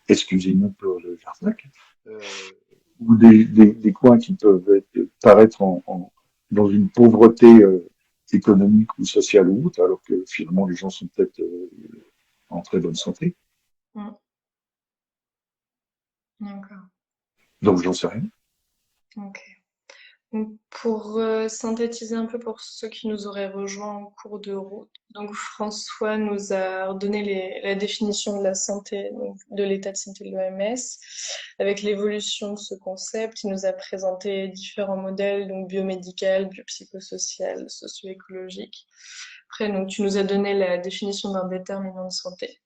Excusez-nous pour le Larzac. Euh, ou des coins qui peuvent paraître dans une pauvreté économique ou sociale ou autre, alors que finalement les gens sont peut-être en très bonne santé. Mm. D'accord. Donc j'en sais rien. Ok. Donc, pour synthétiser un peu pour ceux qui nous auraient rejoints en cours de route, donc François nous a donné la définition de la santé, donc de l'état de santé de l'OMS, avec l'évolution de ce concept. Il nous a présenté différents modèles, donc biomédical, biopsychosocial, socio-écologique. Après, donc, tu nous as donné la définition d'un déterminant de santé.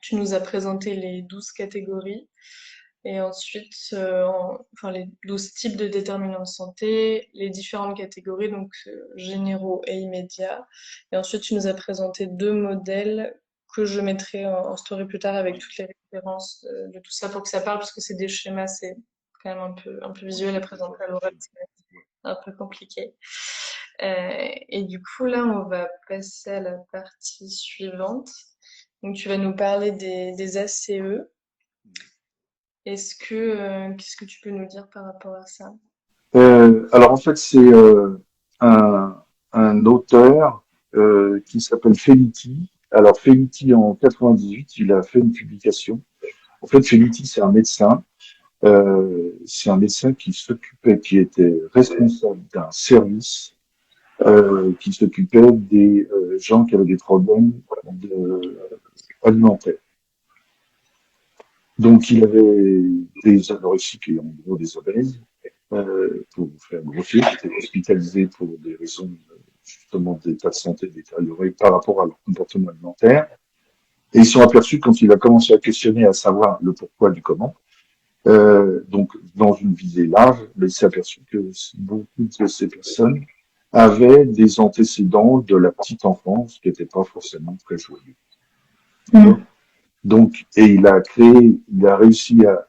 Tu nous as présenté les 12 catégories. Et ensuite, enfin, les 12 types de déterminants de santé, les différentes catégories, donc généraux et immédiats. Et ensuite, tu nous as présenté deux modèles que je mettrai en story plus tard avec toutes les références de tout ça pour que ça parle, parce que c'est des schémas, c'est quand même un peu visuel à présenter à l'oral, c'est un peu compliqué. Et du coup, là, on va passer à la partie suivante. Donc, tu vas nous parler des ACE. Qu'est-ce que tu peux nous dire par rapport à ça? Alors en fait, c'est un, un auteur qui s'appelle Felitti. Alors Felitti, en 98, il a fait une publication. En fait, Felitti, c'est un médecin qui s'occupait, qui était responsable d'un service qui s'occupait des gens qui avaient des problèmes alimentaires. Donc, il avait des anorexiques et en gros des obèses, pour faire grossir, qui étaient hospitalisés pour des raisons justement d'état de santé détérioré par rapport à leur comportement alimentaire. Et ils sont aperçus quand il a commencé à questionner, à savoir le pourquoi du comment, donc dans une visée large, mais il s'est aperçu que beaucoup de ces personnes avaient des antécédents de la petite enfance qui n'étaient pas forcément très joyeux. D'accord. Donc, et il a réussi à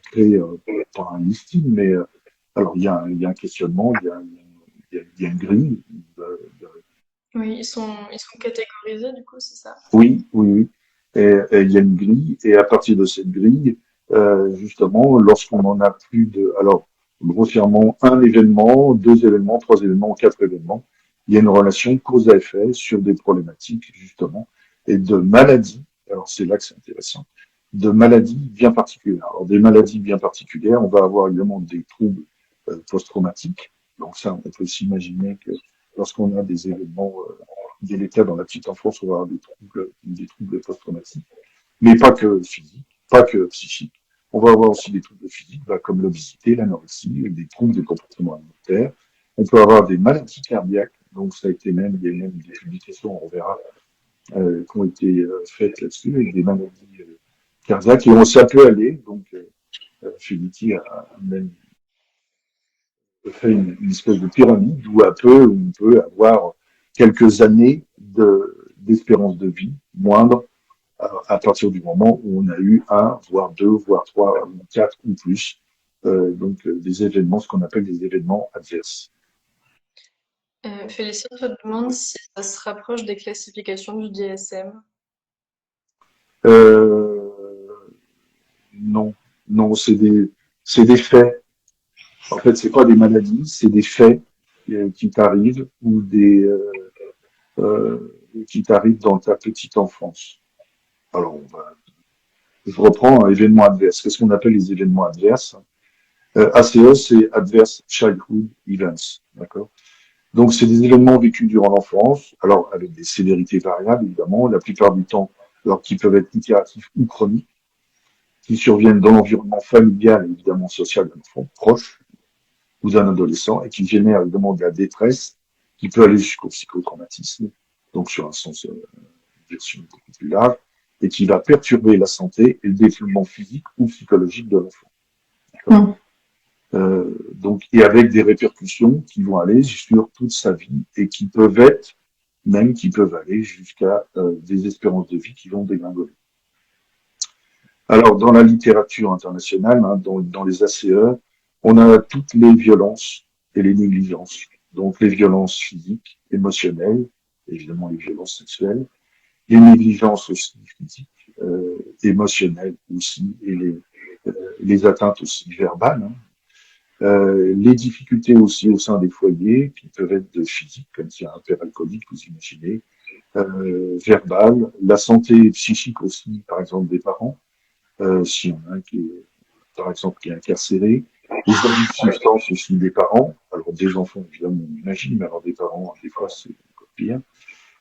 créer, pas un listing, mais alors il y a un questionnement, il y a une grille. De- Oui, ils sont catégorisés, du coup, c'est ça? oui, oui, oui. Et il y a une grille, et à partir de cette grille, justement, lorsqu'on en a plus de, alors grossièrement, un événement, deux événements, trois événements, quatre événements, il y a une relation cause à effet sur des problématiques justement et de maladies. Alors c'est là que c'est intéressant, de maladies bien particulières. Alors des maladies bien particulières, on va avoir évidemment des troubles post-traumatiques. Donc ça, on peut s'imaginer que lorsqu'on a des événements délétères dans la petite enfance, on va avoir des troubles post-traumatiques, mais pas que physiques, pas que psychiques. On va avoir aussi des troubles physiques, bah, comme l'obésité, l'anorexie, des troubles des comportements alimentaires. On peut avoir des maladies cardiaques, donc ça a été même, il y a même des publications, on verra, qui ont été faites là-dessus, avec des maladies cardiaques, et on ça peut aller, donc Felitti a même fait une espèce de pyramide où on peut avoir quelques années d'espérance de vie moindre à partir du moment où on a eu un, voire deux, voire trois, ou quatre ou plus, des événements, ce qu'on appelle des événements adverses. Félicie te demande si ça se rapproche des classifications du DSM. Euh, non, non, c'est des faits. En fait, c'est pas des maladies, c'est des faits qui t'arrivent ou qui t'arrivent dans ta petite enfance. Alors, je reprends un événement adverse. Qu'est-ce qu'on appelle les événements adverses? ACE, c'est Adverse Childhood Events, d'accord? Donc, c'est des événements vécus durant l'enfance, alors avec des sévérités variables, évidemment, la plupart du temps, alors qui peuvent être itératifs ou chroniques, qui surviennent dans l'environnement familial et évidemment social d'un enfant proche ou d'un adolescent et qui génèrent évidemment de la détresse qui peut aller jusqu'au psychotraumatisme, donc sur un sens version beaucoup plus large, et qui va perturber la santé et le développement physique ou psychologique de l'enfant. D'accord. Donc, et avec des répercussions qui vont aller sur toute sa vie et qui peuvent être, même qui peuvent aller jusqu'à des espérances de vie qui vont dégringoler. Alors, dans la littérature internationale, hein, dans les ACE, on a toutes les violences et les négligences. Donc, les violences physiques, émotionnelles, évidemment les violences sexuelles, les négligences aussi physiques, émotionnelles aussi, et les atteintes aussi verbales, hein. Les difficultés aussi au sein des foyers, qui peuvent être de physique, comme s'il y a un père alcoolique, vous imaginez, verbal, la santé psychique aussi, par exemple, des parents, s'il y en a un qui est, par exemple, qui est incarcéré, les abus de substance aussi des parents, alors des enfants, évidemment, on imagine, mais alors des parents, des fois, c'est encore pire.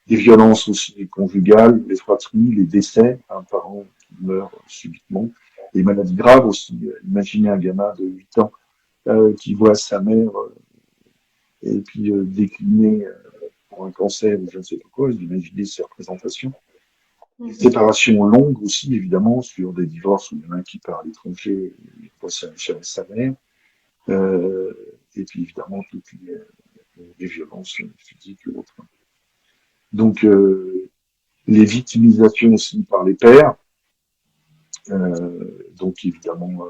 Des violences aussi conjugales, les fratries, les décès, un parent qui meurt subitement, les maladies graves aussi. Imaginez un gamin de 8 ans qui voit sa mère et puis décliner pour un cancer ou je ne sais pas quoi, imaginez ces représentations. Des Mhm. séparations longues aussi, évidemment, sur des divorces où il y en a un qui part à l'étranger, il voit sa mère. Euh, et puis évidemment toutes les violences physiques et autres. Donc les victimisations aussi par les pères, donc évidemment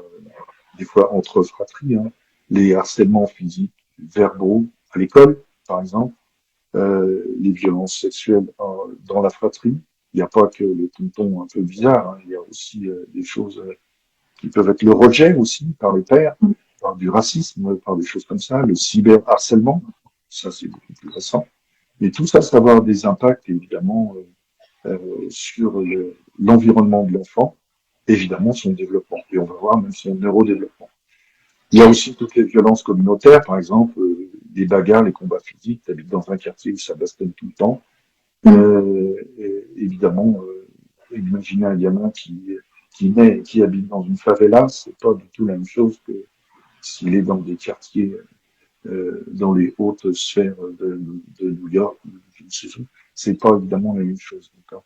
des fois entre fratries, hein, les harcèlements physiques, verbaux à l'école, par exemple, les violences sexuelles dans la fratrie. Il n'y a pas que les tontons un peu bizarres, hein, il y a aussi des choses qui peuvent être le rejet aussi par les pères, par du racisme, par des choses comme ça, le cyberharcèlement, ça c'est beaucoup plus récent. Mais tout ça, ça va avoir des impacts évidemment sur l'environnement de l'enfant, évidemment son développement. Et on va voir même son neurodéveloppement. Il y a aussi toutes les violences communautaires, par exemple, les bagarres, les combats physiques. Tu habites dans un quartier où ça bastonne tout le temps. Évidemment, imaginez un gamin qui naît et qui habite dans une favela, c'est pas du tout la même chose que s'il est dans des quartiers, dans les hautes sphères de New York, je ne sais où. C'est pas évidemment la même chose. D'accord.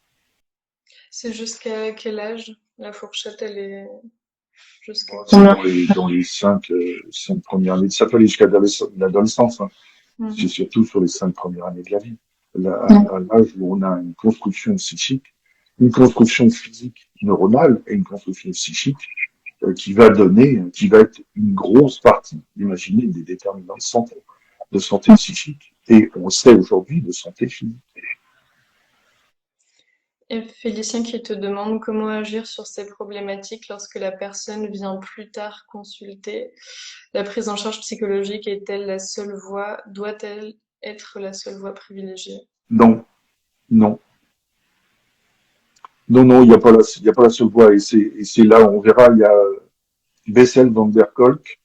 C'est jusqu'à quel âge? La fourchette, elle est jusqu'à Bon, c'est combien? dans les cinq premières années. Ça peut aller jusqu'à l'adolescence, hein. C'est Mhm. surtout sur les 5 premières années de la vie. Là, à l'âge où on a une construction psychique, une construction physique neuronale et une construction psychique qui va donner, qui va être une grosse partie, imaginez, des déterminants de santé psychique. Et on sait aujourd'hui de santé physique. Et Félicien qui te demande comment agir sur ces problématiques lorsque la personne vient plus tard consulter. La prise en charge psychologique est-elle la seule voie? Doit-elle être la seule voie privilégiée? Non, non, non, il y a pas la seule voie. Et c'est là, on verra, il y a Bessel van der Kolk,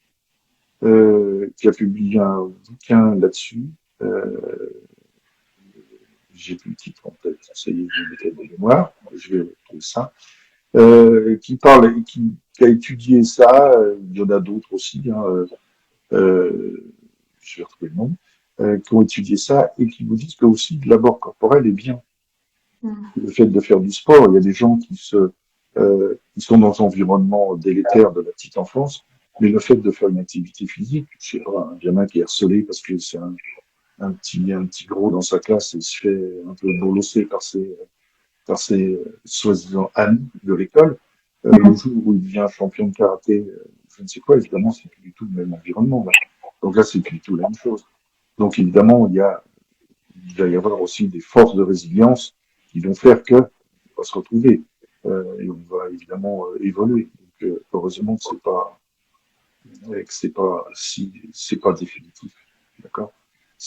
qui a publié un bouquin là-dessus. Euh, j'ai plus le titre en tête, ça y est, je l'ai de mémoire, je vais trouver ça. Qui parle, qui a étudié ça, il y en a d'autres aussi, hein, je vais retrouver le nom, qui ont étudié ça et qui vous disent que aussi l'abord corporel est bien. Mhm. Le fait de faire du sport, il y a des gens qui sont dans un environnement délétère de la petite enfance, mais le fait de faire une activité physique, je sais pas, un gamin qui est harcelé parce que c'est un petit gros dans sa classe et se fait un peu bolosser par ses soi-disant amis de l'école, le jour où il devient champion de karaté, je ne sais quoi, évidemment, c'est plus du tout le même environnement, là. Donc là, c'est plus du tout la même chose. Donc évidemment, il va y avoir aussi des forces de résilience qui vont faire que on va se retrouver et on va évidemment évoluer. Donc heureusement que c'est pas si c'est pas définitif, d'accord.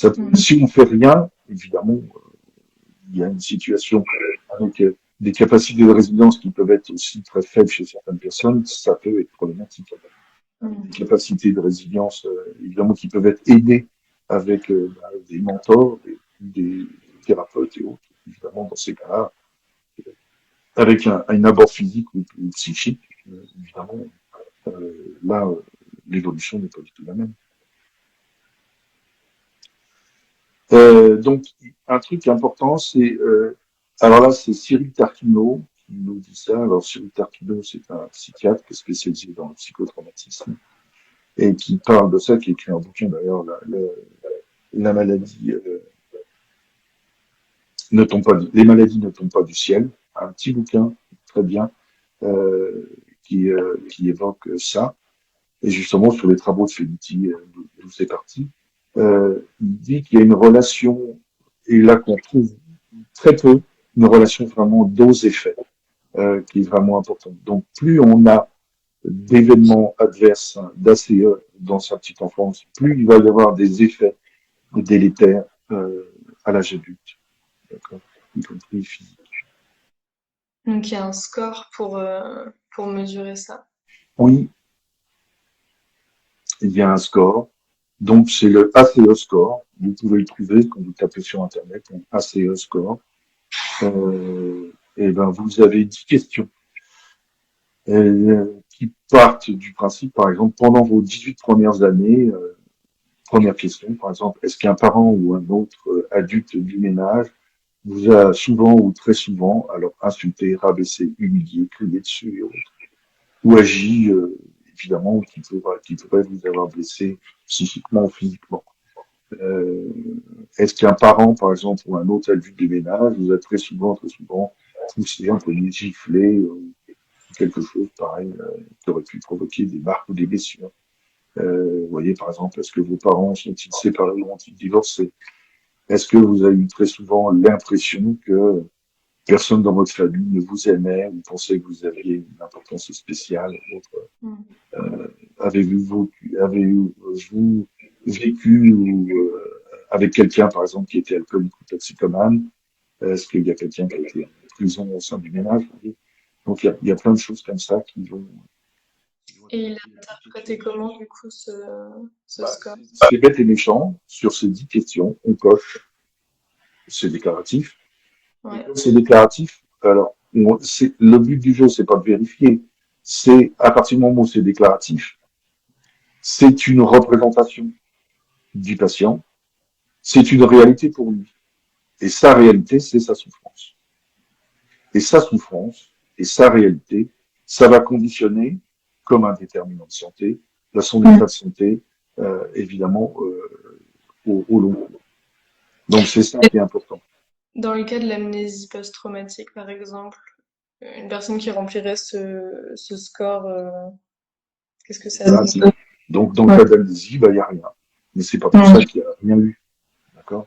Mhm. Si on fait rien, évidemment, il y a une situation avec des capacités de résilience qui peuvent être aussi très faibles chez certaines personnes, ça peut être problématique. Des Mhm. capacités de résilience, évidemment, qui peuvent être aidées avec des mentors, des thérapeutes et autres. Évidemment, dans ces cas-là, avec un abord physique ou psychique, évidemment, là, l'évolution n'est pas du tout la même. Donc, un truc important, alors là, c'est Cyril Tarquino qui nous dit ça. Alors, Cyril Tarquino, c'est un psychiatre qui est spécialisé dans le psychotraumatisme. et qui parle de ça, qui écrit un bouquin d'ailleurs, la maladie ne tombe pas, les maladies ne tombent pas du ciel. Un petit bouquin très bien euh, qui évoque ça. Et justement sur les travaux de Felitti, d'où c'est parti, il dit qu'il y a une relation, et là qu'on trouve très peu, une relation vraiment dose-effet, qui est vraiment importante. Donc plus on a d'événements adverses, d'ACE dans sa petite enfance, plus il va y avoir des effets délétères à l'âge adulte, d'accord, y compris physique. Donc il y a un score pour mesurer ça. Oui, il y a un score. Donc, c'est le ACE score. Vous pouvez le trouver quand vous tapez sur Internet, un ACE score. Et ben, vous avez 10 questions qui partent du principe, par exemple, pendant vos 18 premières années, première question, par exemple, est-ce qu'un parent ou un autre adulte du ménage vous a souvent ou très souvent, alors insulté, rabaissé, humilié, crié dessus, ou agi, évidemment, qui pourrait vous avoir blessé psychiquement ou physiquement. Euh, Est-ce qu'un parent, par exemple, ou un autre adulte du ménage, vous a très souvent poussé, entraîné, giflé, quelque chose pareil, qui aurait pu provoquer des marques ou des blessures. Vous voyez, par exemple, est-ce que vos parents sont-ils séparés ou ont-ils divorcé? Est-ce que vous avez eu très souvent l'impression que personne dans votre famille ne vous aimait ou pensait que vous aviez une importance spéciale ou autre? Mm. Avez-vous vécu ou, avec quelqu'un, par exemple, qui était alcoolique ou toxicomane? Est-ce qu'il y a quelqu'un qui a été en prison au sein du ménage? Donc, il y a plein de choses comme ça qui vont Et il a évoquer des interprété questions. comment, du coup, ce Bah, score? c'est bête et méchant. Sur ces 10 questions, on coche. C'est déclaratif. Et Ouais. comme c'est déclaratif, alors, le but du jeu, c'est pas de vérifier. C'est, à partir du moment où c'est déclaratif, c'est une représentation du patient. C'est une réalité pour lui. Et sa réalité, c'est sa souffrance. Et sa souffrance et sa réalité, ça va conditionner, comme un déterminant de santé, son état de santé, évidemment, au long cours. Donc c'est ça Et qui est important. dans le cas de l'amnésie post-traumatique, par exemple, une personne qui remplirait ce score, qu'est-ce que ça Voilà, donne? donc dans le cas d'amnésie, bah, il n'y a rien. Mais c'est pas pour ça qu'il n'y a rien eu. D'accord.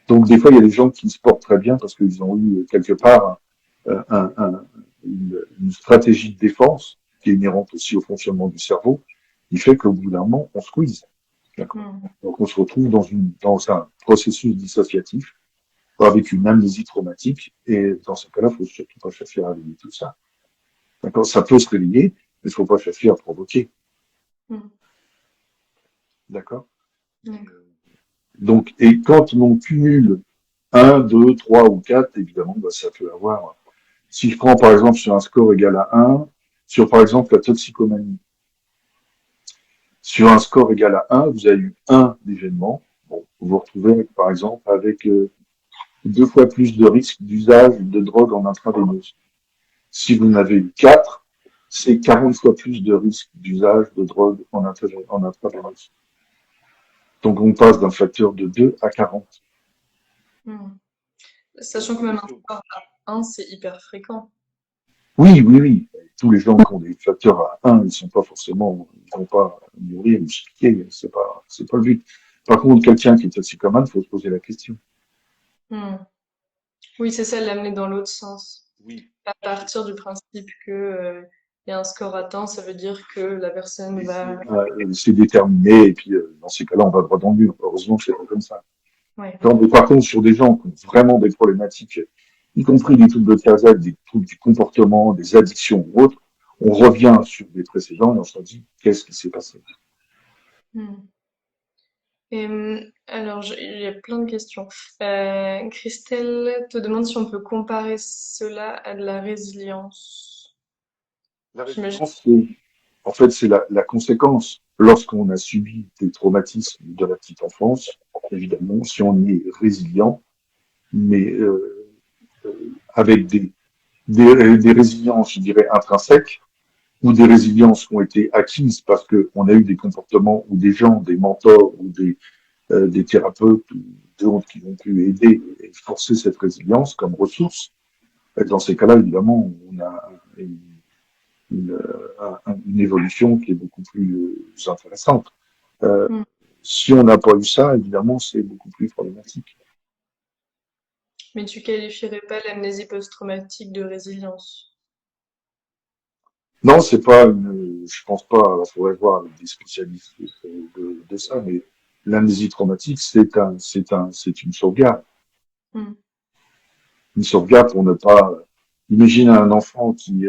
Donc des fois, il y a des gens qui se portent très bien parce qu'ils ont eu quelque part une stratégie de défense qui est inhérente aussi au fonctionnement du cerveau, qui fait qu'au bout d'un moment, on squeeze. D'accord. Mm. Donc on se retrouve dans un processus dissociatif avec une amnésie traumatique et dans ce cas-là, il faut surtout pas chercher à réveiller tout ça. D'accord. Ça peut se réveiller, mais il faut pas chercher à provoquer. Mm. D'accord. Et, D'accord. donc, et quand on cumule un, deux, trois ou quatre, évidemment, bah, ça peut avoir. Si je prends par exemple sur un score égal à un, sur par exemple la toxicomanie, sur un score égal à un, vous avez eu un événement. Bon, vous vous retrouvez par exemple avec 2 fois plus de risque d'usage de drogue en intraveineuse. Si vous en avez eu 4, c'est 40 fois plus de risque d'usage de drogue en intraveineuse. Donc on passe d'un facteur de 2 à 40. Mm. Donc Sachant que c'est des même un choses. score à 1, c'est hyper fréquent. Oui, oui, oui. Tous les gens qui ont des facteurs à 1, ils sont pas forcément, ils vont pas mourir ou se piquer. C'est pas le but. Par contre, quelqu'un qui est toxicomane, il faut se poser la question. Mm. Oui, c'est ça, l'amener dans l'autre sens. Oui. À partir du principe que, il y a un score atteint, ça veut dire que la personne Et va... c'est déterminé, et puis dans ces cas-là, on va droit dans le mur. Heureusement que c'est pas comme ça. Ouais. Quand, mais par contre, sur des gens qui ont vraiment des problématiques, y compris des troubles de Kazakh, des troubles du comportement, des addictions ou autres, on revient sur des précédents et on se dit qu'est-ce qui s'est passé. Mm. Et alors, il y a plein de questions. Christelle te demande si on peut comparer cela à de la résilience. La J'imagine. résilience, en fait, c'est la conséquence. Lorsqu'on a subi des traumatismes de la petite enfance, évidemment, si on est résilient, mais avec des résiliences, je dirais, intrinsèques, ou des résiliences qui ont été acquises parce qu'on a eu des comportements ou des gens, des mentors ou des thérapeutes ou d'autres qui ont pu aider et forcer cette résilience comme ressource. Et dans ces cas-là, évidemment, on a une, une évolution qui est beaucoup plus intéressante. Euh, Mm. si on n'a pas eu ça, évidemment, c'est beaucoup plus problématique. Mais tu qualifierais pas l'amnésie post-traumatique de résilience. Non, c'est pas je pense pas, il faudrait voir avec des spécialistes de ça, mais l'amnésie traumatique, c'est une sauvegarde. Mm. Une sauvegarde pour ne pas, imagine un enfant qui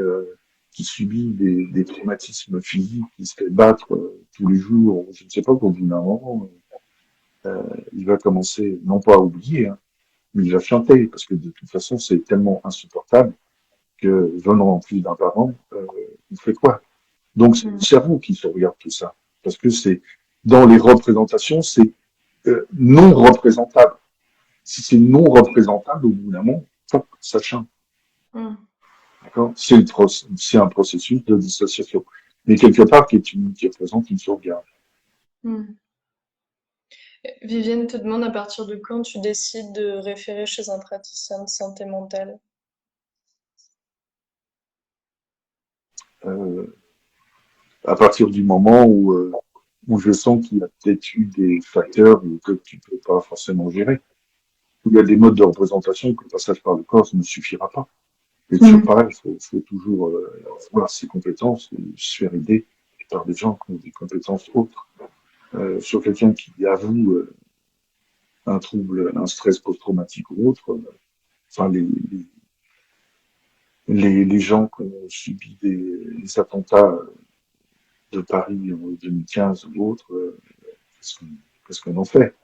subit des traumatismes physiques, qui se fait battre tous les jours, je ne sais pas, qu'au bout d'un moment, il va commencer, non pas à oublier, hein, mais il va chanter, parce que de toute façon, c'est tellement insupportable que venant en plus d'un parent, on fait quoi? Donc c'est le Mm. cerveau qui se regarde tout ça, parce que c'est dans les représentations, c'est non représentable. Si c'est non représentable, au bout d'un moment, hop, ça change. Mm. D'accord? C'est un processus de dissociation, mais quelque part qui représente une sauvegarde. Mm. Vivienne te demande à partir de quand tu décides de référer chez un praticien de santé mentale. Euh, à partir du moment où je sens qu'il y a peut-être eu des facteurs que tu peux pas forcément gérer. Il y a des modes de représentation que le passage par le corps ne suffira pas. Et toujours Mm. pareil, faut toujours voir ses compétences et se faire aider par des gens qui ont des compétences autres. Sur quelqu'un qui avoue un trouble, un stress post-traumatique ou autre, enfin les gens qui ont subi des attentats de Paris en 2015 ou autres, qu'est-ce qu'on en fait?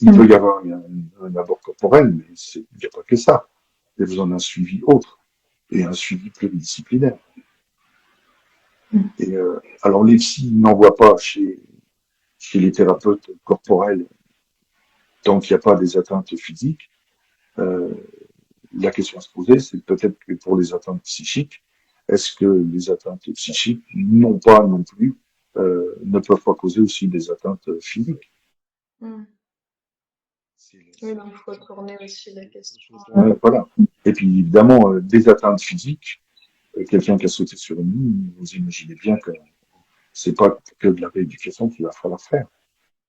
Il peut y avoir un abord corporel, mais il n'y a pas que ça. Il y a besoin d'un suivi autre et un suivi pluridisciplinaire. Mm. Et alors les psys n'envoient pas chez les thérapeutes corporels tant qu'il n'y a pas des atteintes physiques. Euh, la question à se poser, c'est peut-être que pour les atteintes psychiques, est-ce que les atteintes psychiques non pas non plus ne peuvent pas causer aussi des atteintes physiques? Mm. Oui, donc il faut tourner aussi la question. Voilà. Et puis évidemment, des atteintes physiques, quelqu'un qui a sauté sur une ligne, vous imaginez bien que c'est pas que de la rééducation qu'il va falloir faire.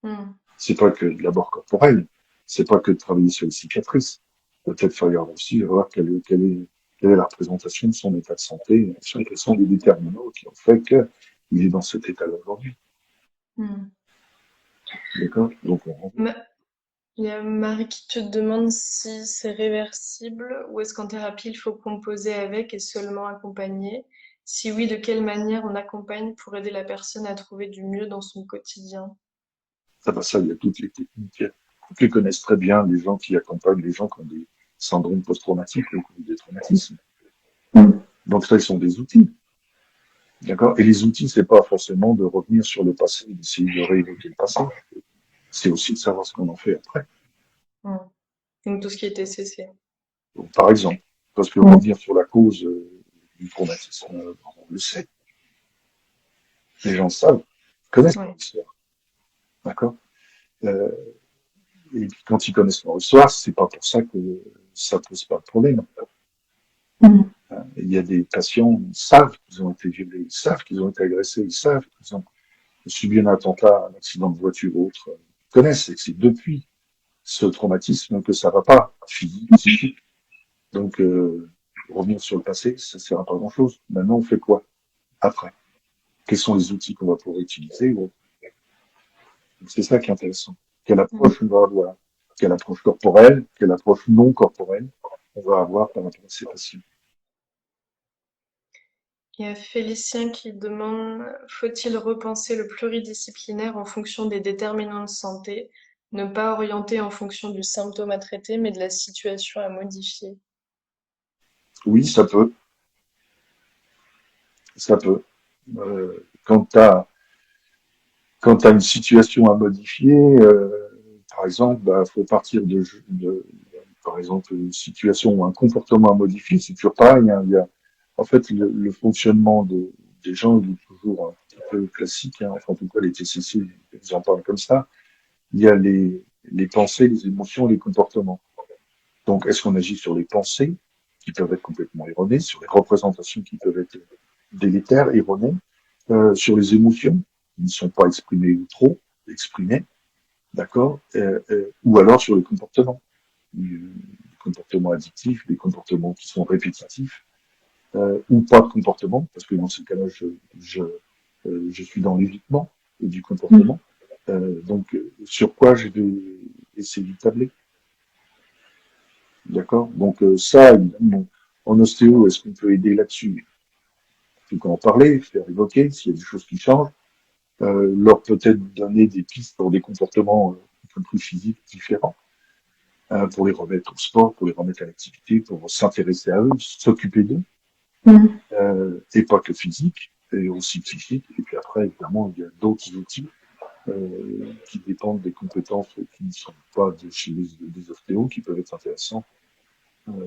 Mm. C'est pas que de l'abord corporel. C'est pas que de travailler sur les cicatrices. Peut-être falloir aussi voir quelle est la représentation de son état de santé, quels sont les déterminants qui ont fait qu'il est dans cet état-là aujourd'hui. Mm. D'accord? Donc, on Ma- Il y a Marie qui te demande si c'est réversible ou est-ce qu'en thérapie il faut composer avec et seulement accompagner. Si oui, de quelle manière on accompagne pour aider la personne à trouver du mieux dans son quotidien. ça, bah, ça, il y a toutes les techniques. Toutes les connaissent très bien les gens qui accompagnent les gens qui ont des syndromes post-traumatiques ou des traumatismes. Donc, ça, ils sont des outils. D'accord? Et les outils, c'est pas forcément de revenir sur le passé et d'essayer de réévoquer le passé. C'est aussi de savoir ce qu'on en fait après. Mm. Donc tout ce qui était cessé. Donc, par exemple, parce que revenir sur la cause du traumatisme, on le sait. Les gens savent, connaissent leur Ouais. histoire. D'accord? Euh, et puis, quand ils connaissent leur histoire, c'est pas pour ça que ça pose pas de problème. Mm. Hein. Il y a des patients, ils savent qu'ils ont été violés, ils savent qu'ils ont été agressés, ils savent qu'ils ont subi un attentat, un accident de voiture ou autre. Ils connaissent, et c'est depuis ce traumatisme que ça va pas, physique, psychique. Donc, revenir sur le passé, ça sert à pas grand-chose. Maintenant, on fait quoi après? Quels sont les outils qu'on va pouvoir utiliser? C'est ça qui est intéressant. Quelle Mm. approche on va avoir? Quelle approche corporelle? Quelle approche non corporelle on va avoir par rapport à ces patients? Il y a Félicien qui demande, faut-il repenser le pluridisciplinaire en fonction des déterminants de santé, ne pas orienter en fonction du symptôme à traiter, mais de la situation à modifier? Oui, ça peut. Ça peut. Quand tu as, quand t'as une situation à modifier, par exemple, bah, faut partir par exemple, une situation ou un comportement à modifier, c'est toujours pareil. Hein, en fait, le fonctionnement des gens, il est toujours un petit peu classique, hein, enfin en tout cas les TCC, ils en parlent comme ça. Il y a les pensées, les émotions, les comportements. Donc, est-ce qu'on agit sur les pensées, qui peuvent être complètement erronées, sur les représentations qui peuvent être délétères, erronées, sur les émotions, qui ne sont pas exprimées ou trop exprimées, d'accord, ou alors sur les comportements, les comportements addictifs, les comportements qui sont répétitifs, ou pas de comportement, parce que dans ces cas-là, je suis dans l'évitement du comportement. Donc, sur quoi je vais essayer de tabler, d'accord? Donc, ça, évidemment, en ostéo, est-ce qu'on peut aider là-dessus? Il faut en parler, faire évoquer s'il y a des choses qui changent, leur peut-être donner des pistes pour des comportements un peu plus physiques différents, pour les remettre au sport, pour les remettre à l'activité, pour s'intéresser à eux, s'occuper d'eux, Mm. et pas que physique, et aussi psychique. Et puis après, évidemment, il y a d'autres outils qui dépendent des compétences qui ne sont pas chez des ostéos, qui peuvent être intéressants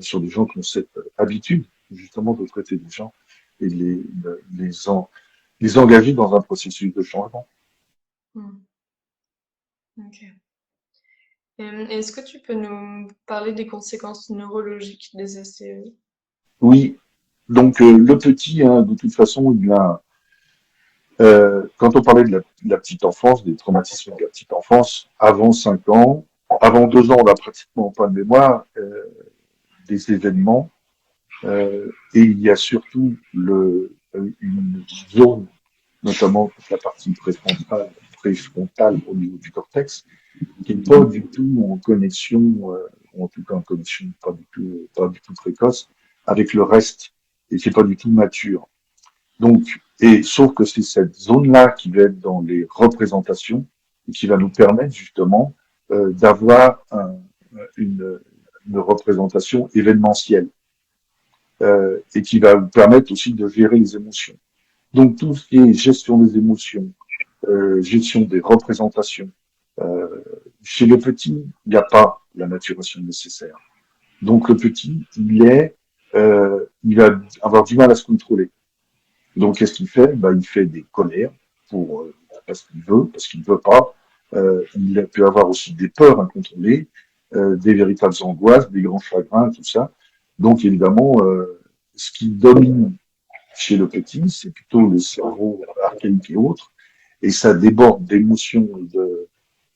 sur des gens qui ont cette habitude, justement, de traiter des gens et les engager dans un processus de changement. Mm. Ok. Est-ce que tu peux nous parler des conséquences neurologiques des SCE? Oui, donc le petit, hein, de toute façon, quand on parlait de la petite enfance, des traumatismes de la petite enfance, avant 5 ans, avant 2 ans, on n'a pratiquement pas de mémoire des événements. Et il y a surtout une zone, notamment toute la partie préfrontale au niveau du cortex, qui n'est pas du tout en connexion, ou en tout cas en connexion pas du tout précoce, avec le reste, et qui n'est pas du tout mature. Donc, et sauf que c'est cette zone-là qui va être dans les représentations et qui va nous permettre justement d'avoir une représentation événementielle et qui va vous permettre aussi de gérer les émotions. Donc tout ce qui est gestion des émotions, gestion des représentations, euh, chez le petit, il n'y a pas la maturation nécessaire. Donc le petit, il va avoir du mal à se contrôler. Donc qu'est-ce qu'il fait? Ben, il fait des colères pour parce qu'il veut, parce qu'il ne veut pas. Il peut avoir aussi des peurs incontrôlées, des véritables angoisses, des grands chagrins, tout ça. Donc évidemment, ce qui domine chez le petit, c'est plutôt le cerveau archaïque et autres, et ça déborde d'émotions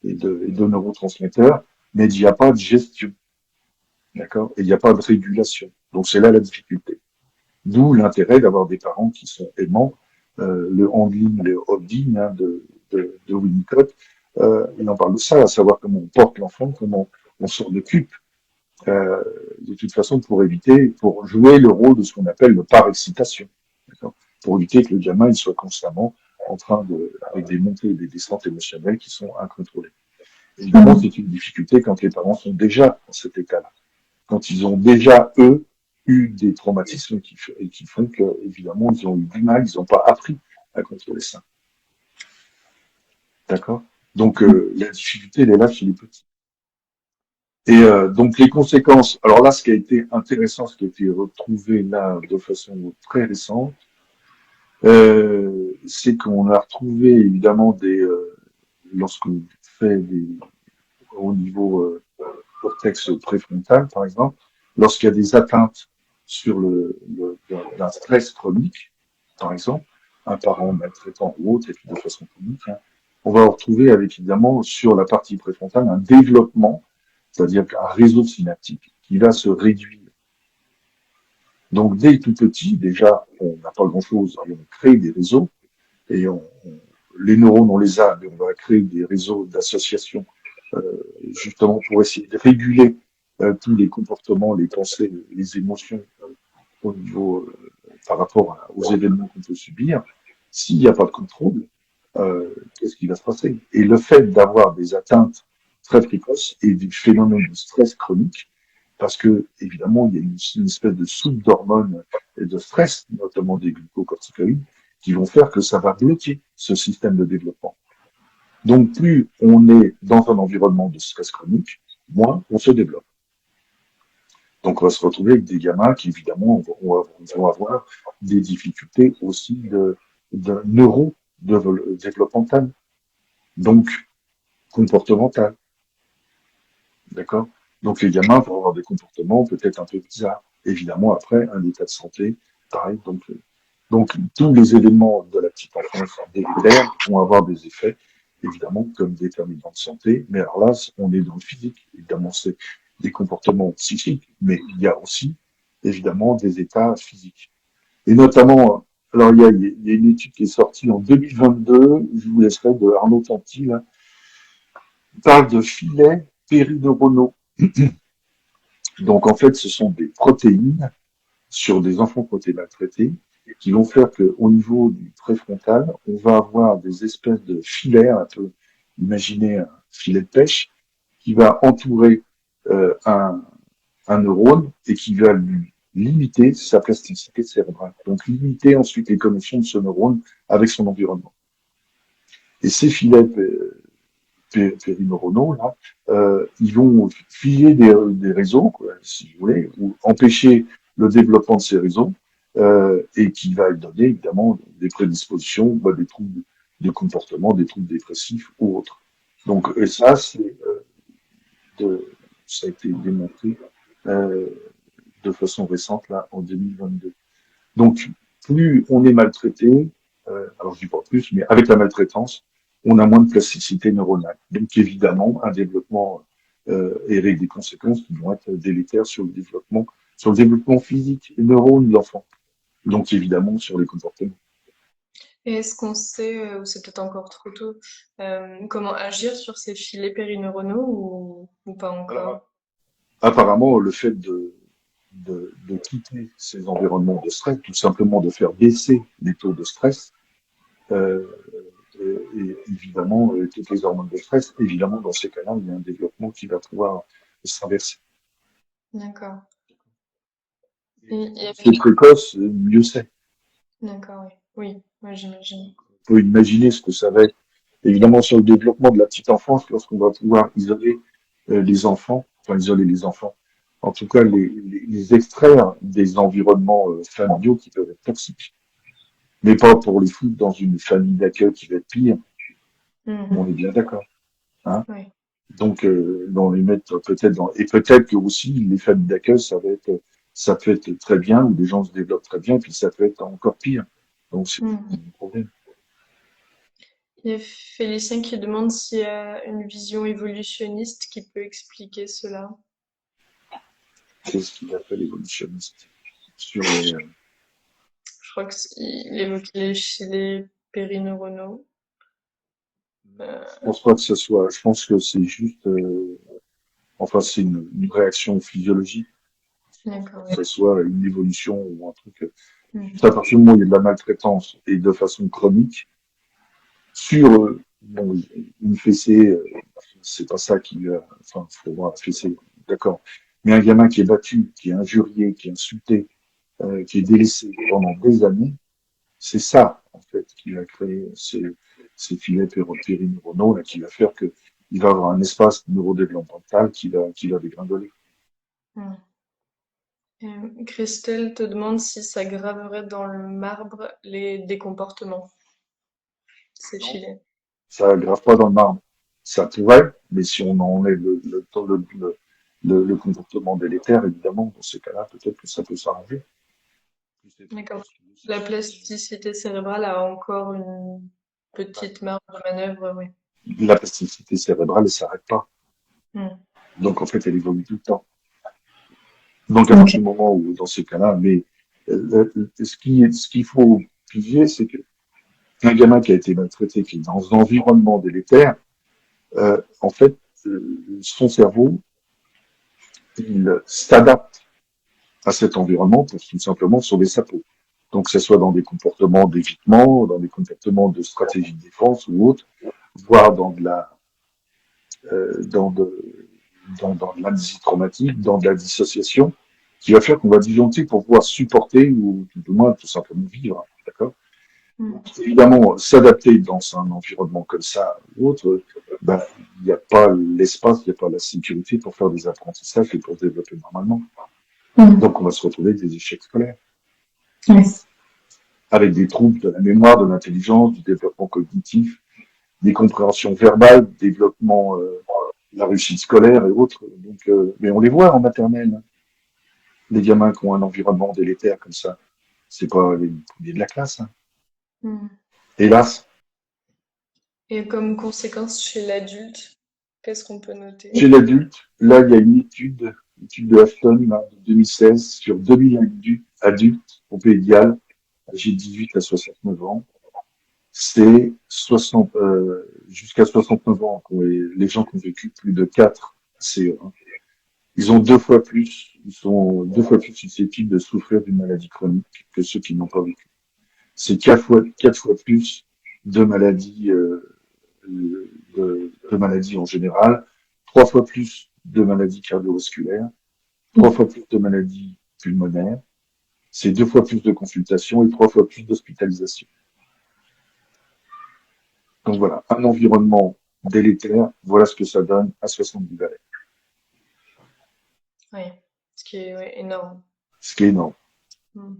et de neurotransmetteurs, mais il n'y a pas de gestion, d'accord? Et il n'y a pas de régulation. Donc c'est là la difficulté. D'où l'intérêt d'avoir des parents qui sont aimants. Le handling, le holding de Winnicott, il en parle de ça, à savoir comment on porte l'enfant, comment on s'en occupe, de toute façon pour jouer le rôle de ce qu'on appelle le par-excitation, d'accord, pour éviter que le gamin il soit constamment en train avec des montées et des descentes émotionnelles qui sont incontrôlées. Évidemment, Mm. c'est une difficulté quand les parents sont déjà dans cet état-là, quand ils ont déjà, eux, eu des traumatismes qui font que, évidemment, ils ont eu du mal, ils n'ont pas appris à contrôler ça. D'accord? Donc, la difficulté, elle est là chez les petits. Et donc les conséquences, alors là ce qui a été intéressant, ce qui a été retrouvé là de façon très récente, c'est qu'on a retrouvé évidemment lorsqu'on fait au niveau cortex préfrontal par exemple, lorsqu'il y a des atteintes sur d'un stress chronique, par exemple, un parent maltraitant ou autre, et puis de façon chronique, hein, on va retrouver avec évidemment sur la partie préfrontale un développement, c'est-à-dire un réseau synaptique qui va se réduire. Donc dès tout petit, déjà, on n'a pas grand-chose, et on crée des réseaux, et les neurones, on les a, mais on va créer des réseaux d'associations, justement pour essayer de réguler tous les comportements, les pensées, les émotions au niveau, par rapport aux événements qu'on peut subir. S'il n'y a pas de contrôle, qu'est-ce qui va se passer? Et le fait d'avoir des atteintes très précoces et des phénomènes de stress chronique, parce que évidemment il y a une espèce de soupe d'hormones et de stress, notamment des glucocorticoïdes, qui vont faire que ça va bloquer ce système de développement. Donc plus on est dans un environnement de stress chronique, moins on se développe. Donc on va se retrouver avec des gamins qui évidemment vont avoir des difficultés aussi de neurodéveloppemental, donc comportemental. D'accord? Donc les gamins vont avoir des comportements peut-être un peu bizarres. Évidemment, après, un état de santé, pareil. Donc tous les événements de la petite enfance délétères vont avoir des effets, évidemment, comme déterminants de santé. Mais alors là, on est dans le physique. Évidemment, c'est des comportements psychiques, mais il y a aussi, évidemment, des états physiques. Et notamment, alors il y a une étude qui est sortie en 2022, je vous laisserai, de Arnaud Tanti, là, parle de filets périneuronaux. Donc en fait, ce sont des protéines sur des enfants qui ont été maltraités qui vont faire qu'au niveau du préfrontal, on va avoir des espèces de filets, un peu, imaginez un filet de pêche, qui va entourer euh, un, un neurone et qui va lui limiter sa plasticité cérébrale. Donc limiter ensuite les connexions de ce neurone avec son environnement. Et ces filets périneuronaux, là, ils vont filer des réseaux, quoi, si vous voulez, ou empêcher le développement de ces réseaux, et qui va donner évidemment des prédispositions, bah, des troubles de comportement, des troubles dépressifs ou autres. Donc, et ça, ça a été démontré euh, de façon récente là en 2022. Donc, plus on est maltraité, alors je dis pas plus, mais avec la maltraitance, on a moins de plasticité neuronale. Donc, évidemment, un développement et avec des conséquences qui vont être délétères sur le développement physique et neurone de l'enfant. Donc, évidemment, sur les comportements. Et est-ce qu'on sait, ou c'est peut-être encore trop tôt, comment agir sur ces filets périneuronaux ou pas Alors, encore? apparemment, le fait de quitter ces environnements de stress, tout simplement de faire baisser les taux de stress, euh, et évidemment, toutes les hormones de stress, évidemment, dans ces cas-là, il y a un développement qui va pouvoir s'inverser. D'accord. Et Plus précoce, mieux c'est. d'accord, oui. Oui, ouais, j'imagine. On peut imaginer ce que ça va être, évidemment, sur le développement de la petite enfance, lorsqu'on va pouvoir isoler les enfants, enfin isoler les enfants, en tout cas les extraire des environnements familiaux qui peuvent être toxiques. Mais pas pour les foutre dans une famille d'accueil qui va être pire, on est Mhm. bien d'accord. Hein. Oui. Donc, dans les mettre peut-être dans, et peut-être que aussi les familles d'accueil, ça peut être très bien, où les gens se développent très bien, puis ça peut être encore pire. Donc, c'est Mhm. un problème. Il y a Félicien qui demande s'il y a une vision évolutionniste qui peut expliquer cela. C'est ce qu'il appelle évolutionniste. Sur les, Je crois qu'il évoque les filets périneuronaux. je pense pas que ce soit, je pense que c'est juste, enfin, c'est une réaction physiologique. Je pense pas D'accord, que oui. ce soit une évolution ou un truc. Juste à Mhm. partir du moment où il y a de la maltraitance et de façon chronique, sur bon, une fessée, c'est pas ça qui, enfin, faut voir la fessée, d'accord. Mais un gamin qui est battu, qui est injurié, qui est insulté, qui est délaissé pendant des années, c'est ça en fait qui va créer ces filets périneuronaux là, qui va faire que il va avoir un espace neurodéveloppemental qui va dégringoler. Mhm. Christelle te demande si ça graverait dans le marbre des comportements, ces Non, filets. ça aggrave pas dans le marbre. Ça pourrait, mais si on enlève le comportement délétère, évidemment, dans ces cas-là, peut-être que ça peut s'arranger. Plus c'est D'accord. précoce, mieux c'est. La plasticité cérébrale a encore une Ouais. petite marge de manœuvre, oui. La plasticité cérébrale ne s'arrête pas. Hmm. Donc en fait, elle évolue tout le temps. Donc à Ok. partir du moment où, dans ces cas-là, mais ce qu'il faut piger, c'est que un gamin qui a été maltraité, qui est dans un environnement délétère, en fait, son cerveau, il s'adapte à cet environnement pour tout simplement sauver sa peau. Donc, que ce soit dans des comportements d'évitement, dans des comportements de stratégie de défense ou autre, voire dans de la, dans dans de l'amnésie traumatique, dans de la dissociation, qui va faire qu'on va disjoncter pour pouvoir supporter ou tout au moins tout simplement vivre. D'accord. Hmm. Donc, évidemment, s'adapter dans un environnement comme ça ou autre, ben, il n'y a pas l'espace, il n'y a pas la sécurité pour faire des apprentissages et pour se développer normalement. Hmm. Donc, on va se retrouver avec des échecs scolaires. Ouais. avec des troubles de la mémoire, de l'intelligence, du développement cognitif, des compréhensions verbales, développement de la réussite scolaire et autres. Donc, mais on les voit en maternelle, hein, les gamins qui ont un environnement délétère comme ça. C'est pas les premiers de la classe, hein. Hmm. Hélas. Et comme conséquence chez l'adulte, qu'est-ce qu'on peut noter? Chez l'adulte, là, il y a une étude de Afton là, de 2016 sur 2000 adultes au Pays de Galles, âgés de 18 à 69 ans. C'est 60, jusqu'à 69 ans, les gens qui ont vécu plus de 4 CE1. Ils ont ils sont 2 fois plus susceptibles de souffrir d'une maladie chronique que ceux qui n'ont pas vécu. C'est 4 fois plus de maladies, de maladies en général, 3 fois plus de maladies cardiovasculaires, 3 fois plus de maladies pulmonaires, c'est 2 fois plus de consultations et 3 fois plus d'hospitalisations. Donc voilà, un environnement délétère, voilà ce que ça donne à 70 balais. Oui, ce qui est ouais, énorme. Ce qui est énorme. Hmm.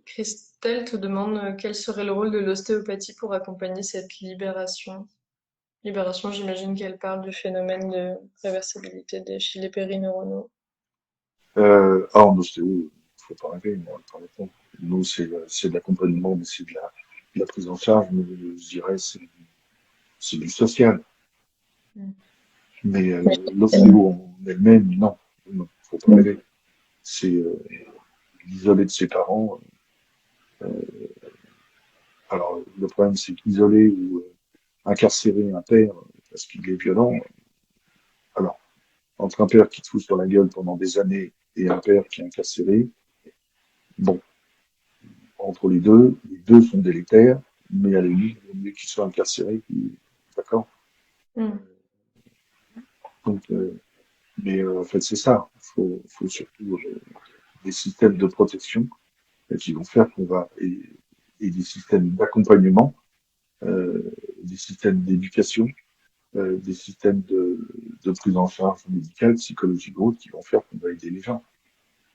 Christelle te demande quel serait le rôle de l'ostéopathie pour accompagner cette libération. Libération, j'imagine qu'elle parle du phénomène de réversibilité des chez les périneuronaux. En ostéo, faut pas rêver, moi, par exemple. Nous, c'est de l'accompagnement, mais c'est de la prise en charge, mais je dirais c'est du social. Hmm. Mais l'ostéo en elle-même, non, non, faut pas rêver. C'est l'isoler de ses parents. Alors, le problème, c'est qu'isoler ou incarcérer un père parce qu'il est violent, alors, entre un père qui te fout sur la gueule pendant des années et un père qui est incarcéré, bon, entre les deux sont délétères, mais à la limite, il vaut mieux qu'il soit incarcéré, d'accord? Hmm. Donc, mais en fait, c'est ça. Faut surtout des systèmes de protection qui vont faire qu'on va et des systèmes d'accompagnement, des systèmes d'éducation, des systèmes de prise en charge médicale, psychologique ou autres qui vont faire qu'on va aider les gens.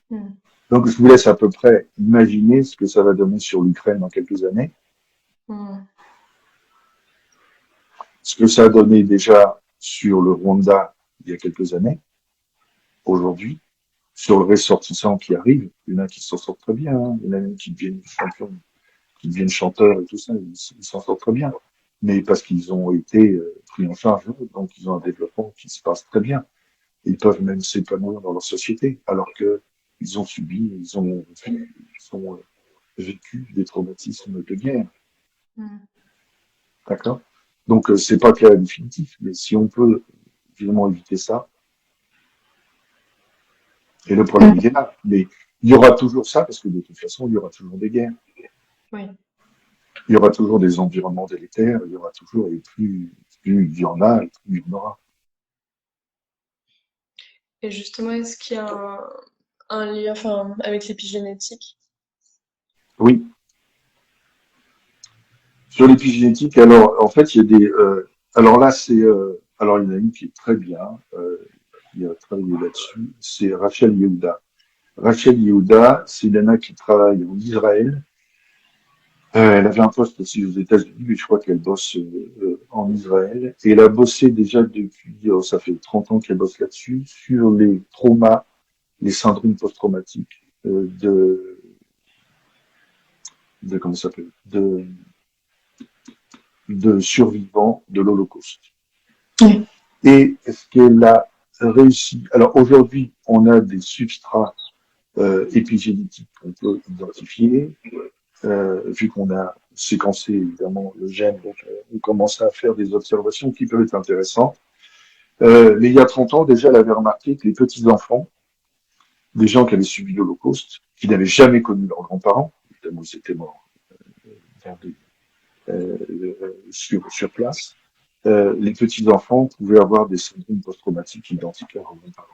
Hmm. Donc, je vous laisse à peu près imaginer ce que ça va donner sur l'Ukraine dans quelques années, Hmm. ce que ça a donné déjà sur le Rwanda il y a quelques années, aujourd'hui, sur le ressortissant qui arrive. Il y en a qui s'en sortent très bien, hein. Il y en a même qui deviennent champions, qui deviennent chanteurs et tout ça, ils s'en sortent très bien. Mais parce qu'ils ont été pris en charge, donc ils ont un développement qui se passe très bien. Ils peuvent même s'épanouir dans leur société, alors que ils ont vécu des traumatismes de guerre. Hmm. D'accord? Donc, c'est pas clair et définitif, mais si on peut évidemment éviter ça, et le problème il est là. Mais il y aura toujours ça, parce que de toute façon, il y aura toujours des guerres. Oui. Il y aura toujours des environnements délétères, il y aura toujours, et plus il y en a, et plus il y en aura. Et justement, est-ce qu'il y a un lien, enfin, avec l'épigénétique? Oui. Sur l'épigénétique, alors, en fait, il y a des, alors là, alors il y en a une qui est très bien, qui a travaillé là-dessus, c'est Rachel Yehuda. Rachel Yehuda, c'est une nana qui travaille en Israël. Elle avait un poste aussi aux États-Unis, mais je crois qu'elle bosse en Israël. Et elle a bossé déjà depuis, ça fait 30 ans qu'elle bosse là-dessus, sur les traumas, les syndromes post-traumatiques comment ça s'appelle, de survivants de l'Holocauste. Oui. Et est-ce qu'elle a réussi? Alors aujourd'hui, on a des substrats épigénétiques qu'on peut identifier, vu qu'on a séquencé évidemment le gène, donc on commence à faire des observations qui peuvent être intéressantes. Mais il y a 30 ans, déjà, elle avait remarqué que les petits-enfants, des gens qui avaient subi l'Holocauste, qui n'avaient jamais connu leurs grands-parents, évidemment ils étaient morts sur place, les petits-enfants pouvaient avoir des syndromes post-traumatiques identiques à leurs grands-parents.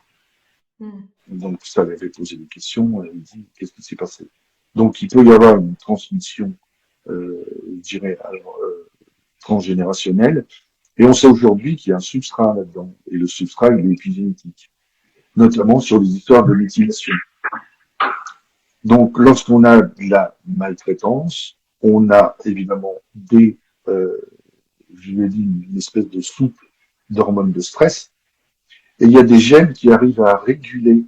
Hmm. Donc ça avait posé des questions, elle dit qu'est-ce qui s'est passé. Donc il peut y avoir une transmission, je dirais, alors, transgénérationnelle, et on sait aujourd'hui qu'il y a un substrat là-dedans, et le substrat il est épigénétique, notamment sur les histoires de mutilation. Donc, lorsqu'on a de la maltraitance, on a évidemment euh, je l'ai dit, une espèce de soupe d'hormones de stress. Et il y a des gènes qui arrivent à réguler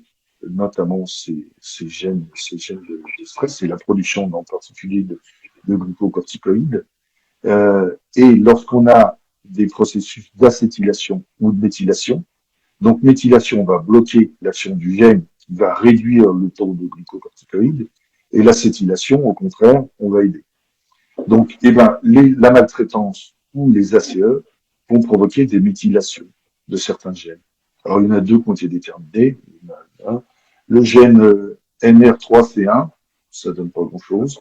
notamment ces gènes de stress et la production en particulier de glucocorticoïdes. Et lorsqu'on a des processus d'acétylation ou de méthylation, donc méthylation va bloquer l'action du gène qui va réduire le taux de glucocorticoïdes, et l'acétylation, au contraire, on va aider. Donc, eh ben, la maltraitance ou les ACE vont provoquer des méthylations de certains gènes. Alors, il y en a deux qui ont été déterminés. Le gène NR3C1, ça donne pas grand-chose,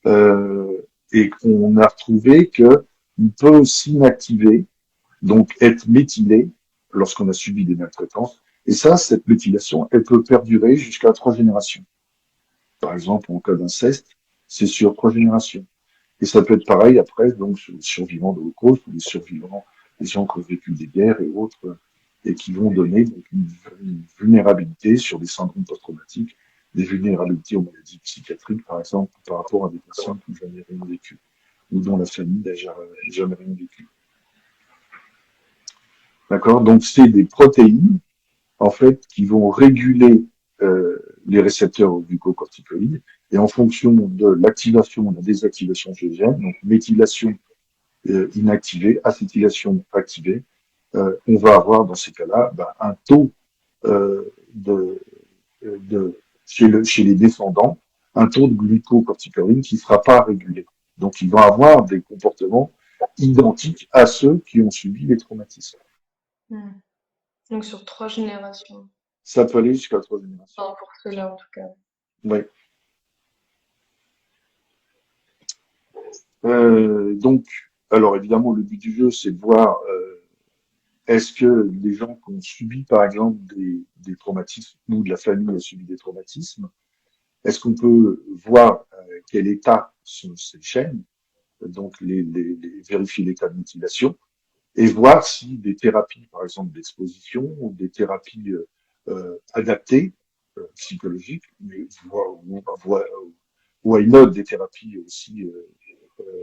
et on a retrouvé qu'il peut s'inactiver, donc être méthylé lorsqu'on a subi des maltraitances. Et ça, cette méthylation, elle peut perdurer jusqu'à 3 générations. Par exemple, en cas d'inceste, c'est sur 3 générations. Et ça peut être pareil après, donc, sur les survivants de l'Holocauste, ou les survivants, les gens qui ont vécu des guerres et autres, et qui vont donner donc, une vulnérabilité sur des syndromes post-traumatiques, des vulnérabilités aux maladies psychiatriques, par exemple, par rapport à des patients qui n'ont jamais rien vécu, ou dont la famille n'a jamais rien vécu. D'accord? Donc, c'est des protéines, en fait, qui vont réguler les récepteurs glucocorticoïdes, et en fonction de l'activation ou de la désactivation de ces gènes, donc méthylation inactivée, acétylation activée, on va avoir dans ces cas-là un taux de, chez les descendants, un taux de glucocorticoïde qui ne sera pas régulé. Donc ils vont avoir des comportements identiques à ceux qui ont subi les traumatismes. Hmm. Donc sur 3 générations. Ça peut aller jusqu'à 3 générations. Enfin, pour cela en tout cas. Oui. Donc, alors évidemment, le but du jeu, c'est de voir est-ce que les gens qui ont subi, par exemple, des traumatismes, ou de la famille a subi des traumatismes, est-ce qu'on peut voir quel état sont ces chaînes, donc vérifier l'état de mutilation, et voir si des thérapies, par exemple d'exposition, ou des thérapies adaptées, psychologiques, mais why not des thérapies aussi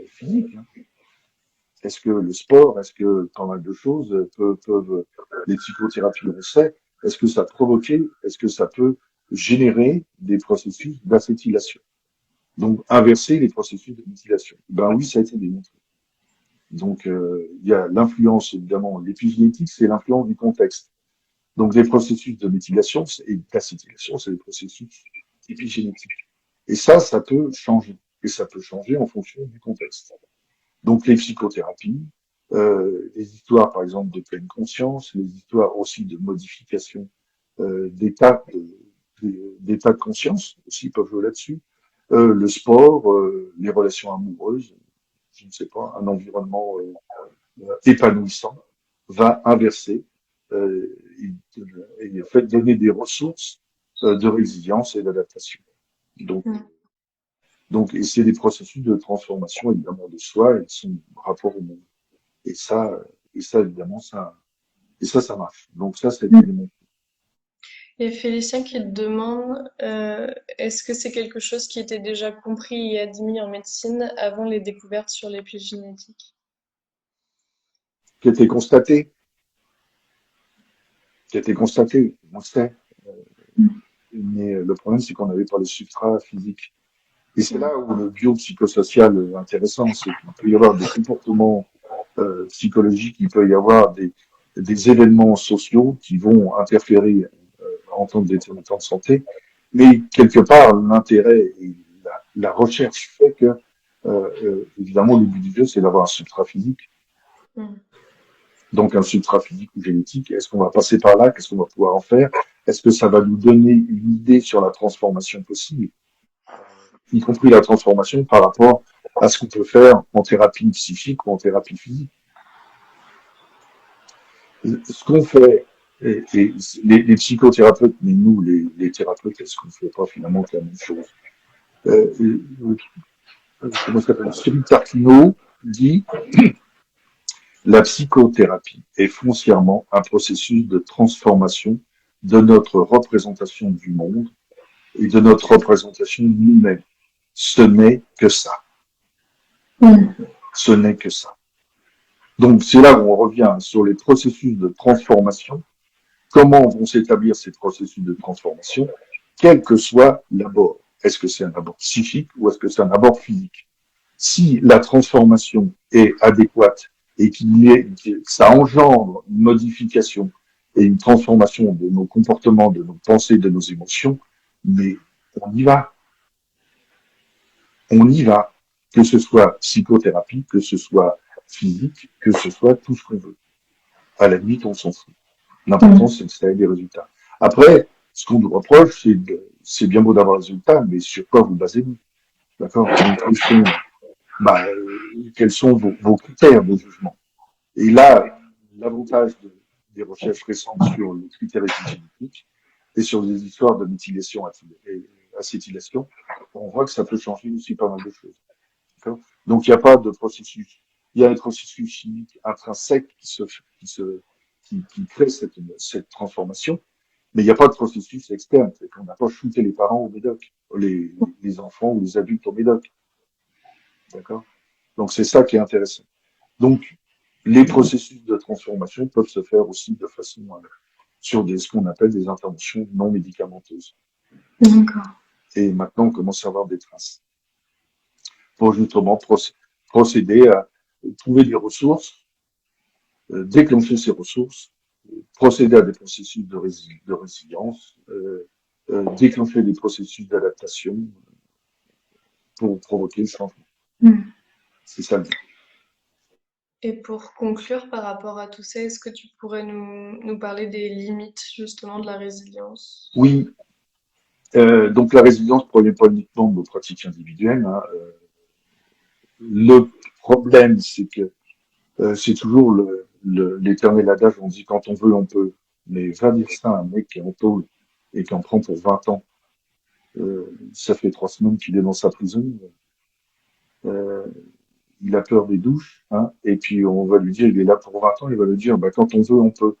physiques, hein. Est-ce que le sport, est-ce que pas mal de choses peuvent les psychothérapies, on sait, est-ce que ça provoquait, est-ce que ça peut générer des processus d'acétylation? Donc, inverser les processus de méthylation. Ben oui, ça a été démontré. Donc, il y a l'influence, évidemment, l'épigénétique, c'est l'influence du contexte. Donc, les processus de méthylation et d'acétylation, c'est des processus épigénétiques. Et ça peut changer. Et ça peut changer en fonction du contexte. Donc les psychothérapies, les histoires par exemple de pleine conscience, les histoires aussi de modification d'état d'état de conscience aussi peuvent jouer là-dessus. Le sport, les relations amoureuses, je ne sais pas, un environnement épanouissant va inverser et en fait donner des ressources de résilience et d'adaptation. Donc, Hmm. et c'est des processus de transformation évidemment de soi et de son rapport au monde. Et ça, évidemment, ça marche. Donc ça, c'est l'élément. Et Félicien qui te demande, est-ce que c'est quelque chose qui était déjà compris et admis en médecine avant les découvertes sur l'épigénétique? Qui a été constaté, on le sait. Mais le problème, c'est qu'on n'avait pas le substrat physique. Et c'est Hmm. là où le biopsychosocial est intéressant, c'est qu'il peut y avoir des comportements psychologiques, il peut y avoir des événements sociaux qui vont interférer en tant que déterminants de santé, mais quelque part, l'intérêt et la recherche fait que, évidemment, le but du jeu, c'est d'avoir un substrat physique. Hmm. Donc, un substrat physique ou génétique, est-ce qu'on va passer par là? Qu'est-ce qu'on va pouvoir en faire? Est-ce que ça va nous donner une idée sur la transformation possible, y compris la transformation par rapport à ce qu'on peut faire en thérapie psychique ou en thérapie physique? Ce qu'on fait, et les psychothérapeutes, mais nous, les thérapeutes, est-ce qu'on ne fait pas finalement la même chose? Comment ça s'appelle? Cyril Tarquino dit la psychothérapie est foncièrement un processus de transformation de notre représentation du monde et de notre représentation de nous-mêmes. Ce n'est que ça. Mm. Ce n'est que ça. Donc c'est là où on revient sur les processus de transformation. Comment vont s'établir ces processus de transformation, quel que soit l'abord. Est-ce que c'est un abord psychique ou est-ce que c'est un abord physique? Si la transformation est adéquate et ça engendre une modification et une transformation de nos comportements, de nos pensées, de nos émotions, mais on y va. On y va. Que ce soit psychothérapie, que ce soit physique, que ce soit tout ce qu'on veut. À la limite, on s'en fout. L'important, Mm. c'est que ça ait des résultats. Après, ce qu'on nous reproche, c'est bien beau d'avoir des résultats, mais sur quoi vous basez-vous? D'accord? Quels sont vos critères de jugement? Et là, l'avantage des recherches récentes sur les critères épigénétiques et sur les histoires de méthylation et acétylation, on voit que ça peut changer aussi pas mal de choses. D'accord. Donc, il n'y a pas de processus. Il y a un processus chimique intrinsèque qui crée cette transformation, mais il n'y a pas de processus externe. C'est qu'on n'a pas shooté les parents au médoc, les enfants ou les adultes au médoc. D'accord. Donc, c'est ça qui est intéressant. Donc, les processus de transformation peuvent se faire aussi de façon sur ce qu'on appelle des interventions non médicamenteuses. D'accord. Et maintenant, on commence à avoir des traces pour justement procéder à trouver des ressources, déclencher ces ressources, procéder à des processus de résilience, déclencher des processus d'adaptation pour provoquer le changement. Mm. C'est ça le but. Et pour conclure par rapport à tout ça, est-ce que tu pourrais nous parler des limites justement de la résilience? Oui, donc la résilience provient pas uniquement de nos pratiques individuelles. Hein. Le problème, c'est que c'est toujours l'éternel adage, on dit quand on veut, on peut. Mais va dire ça à un mec qui est en tôle et qui en prend pour 20 ans. Ça fait 3 semaines qu'il est dans sa prison. Euh, il a peur des douches, hein, et puis on va lui dire, il est là pour 20 ans, il va lui dire, bah, quand on veut, on peut.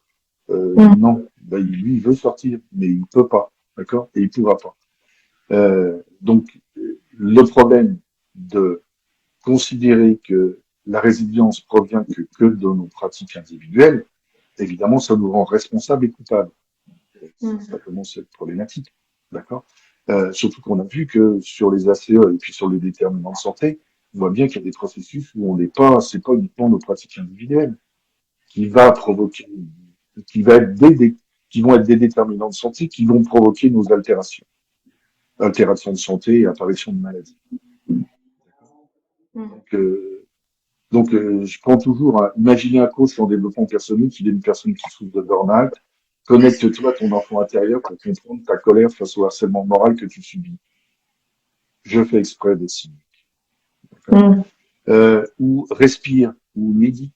Mm. Non, bah, lui, il veut sortir, mais il peut pas, d'accord, et il pourra pas. Donc, le problème de considérer que la résilience provient que de nos pratiques individuelles, évidemment, ça nous rend responsables et coupables. Ça Mm. commence à être problématique, d'accord. Surtout qu'on a vu que sur les ACE et puis sur les déterminants de santé, on voit bien qu'il y a des processus où on n'est pas, c'est pas uniquement nos pratiques individuelles qui va provoquer, qui va être qui vont être des déterminants de santé qui vont provoquer nos altérations de santé et apparition de maladies. Mm. Donc, je prends toujours, imaginez un coach en développement personnel qui est une personne qui souffre de burn-out. Connecte-toi à ton enfant intérieur pour comprendre ta colère face au harcèlement moral que tu subis. Je fais exprès des signes. Mm. Ou respire, ou médite.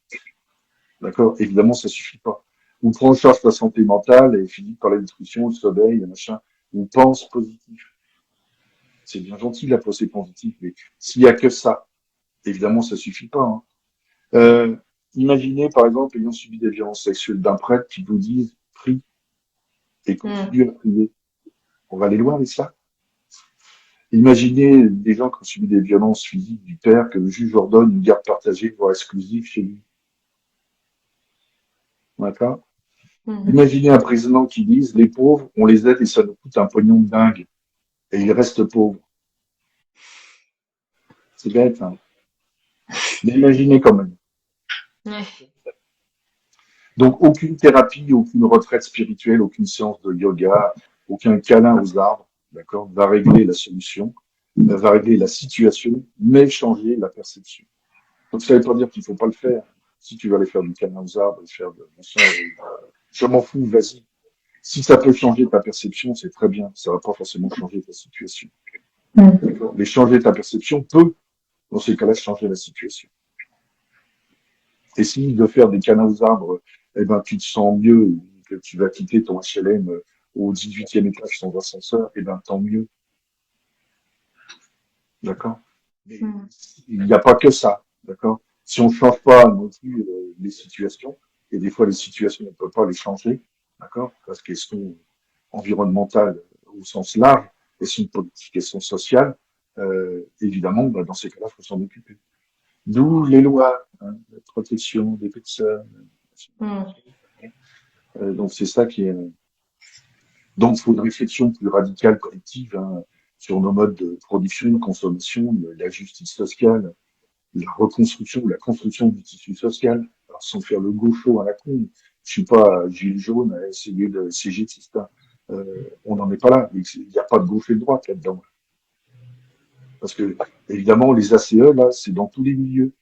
D'accord. Évidemment, ça suffit pas. Ou prends en charge ta santé mentale et finis par la nutrition, le sommeil, le machin. Ou pense positif. C'est bien gentil la pensée positive, mais s'il y a que ça, évidemment, ça suffit pas. Hein. Euh, Imaginez, par exemple, ayant subi des violences sexuelles d'un prêtre qui vous dise prie et Mm. continue à prier. On va aller loin avec ça. Imaginez des gens qui ont subi des violences physiques du père, que le juge ordonne une garde partagée, voire exclusive chez lui. D'accord. Mm. Imaginez un président qui dise les pauvres, on les aide et ça nous coûte un pognon de dingue. Et ils restent pauvres. C'est bête, hein. Mais imaginez quand même. Ouais. Donc, aucune thérapie, aucune retraite spirituelle, aucune séance de yoga, aucun câlin aux arbres, d'accord, va régler la solution, va régler la situation, mais changer la perception. Donc, ça ne veut pas dire qu'il ne faut pas le faire. Si tu veux aller faire du câlin aux arbres, faire de machin, je m'en fous, vas-y. Si ça peut changer ta perception, c'est très bien. Ça va pas forcément changer ta situation. Mm. D'accord. Mais changer ta perception peut, dans ces cas-là, changer la situation. Et si de faire des câlins aux arbres, eh ben, tu te sens mieux, que tu vas quitter ton HLM au 18e étage sans ascenseur, eh ben, tant mieux. D'accord? Mais Mm. il n'y a pas que ça. D'accord? Si on ne change pas non plus les situations, et des fois les situations, on ne peut pas les changer, d'accord? Parce qu'elles sont environnementales au sens large, elles sont politiques, elles sont sociales. Évidemment, bah, dans ces cas-là, il faut s'en occuper. D'où les lois, hein, la protection des personnes. Hmm. Donc c'est ça qui est. Donc il faut une réflexion plus radicale, collective, hein, sur nos modes de production, de consommation, de la justice sociale, la reconstruction, la construction du tissu social, alors, sans faire le gaucho à la con. Je suis pas gilet jaune à essayer de siéger de système. On n'en est pas là. Il n'y a pas de gauche et de droite là-dedans. Parce que, évidemment, les ACE, là, c'est dans tous les milieux,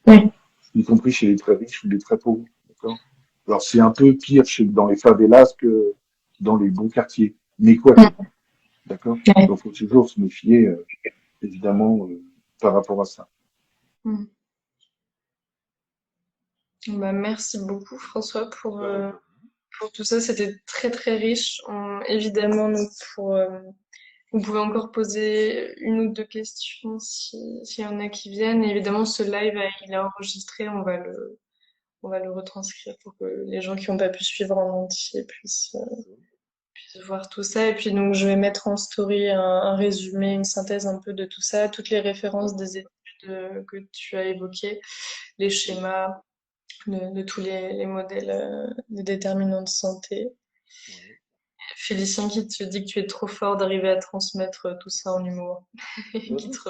Oui. y compris chez les très riches ou les très pauvres. D'accord. Alors, c'est un peu pire dans les favelas que dans les bons quartiers. Mais quoi que, Hmm. d'accord. Ouais. Donc, faut toujours se méfier, évidemment, par rapport à ça. Hmm. Bah, merci beaucoup, François, pour tout ça. C'était très, très riche. Évidemment, vous pouvez encore poser une ou deux questions s'il y en a qui viennent. Et évidemment, ce live, il est enregistré. On va le retranscrire pour que les gens qui n'ont pas pu suivre en entier puissent voir tout ça. Et puis, donc, je vais mettre en story un résumé, une synthèse un peu de tout ça, toutes les références des études que tu as évoquées, les schémas de tous les modèles de déterminants de santé. Félicien qui te dit que tu es trop fort d'arriver à transmettre tout ça en humour. Qui te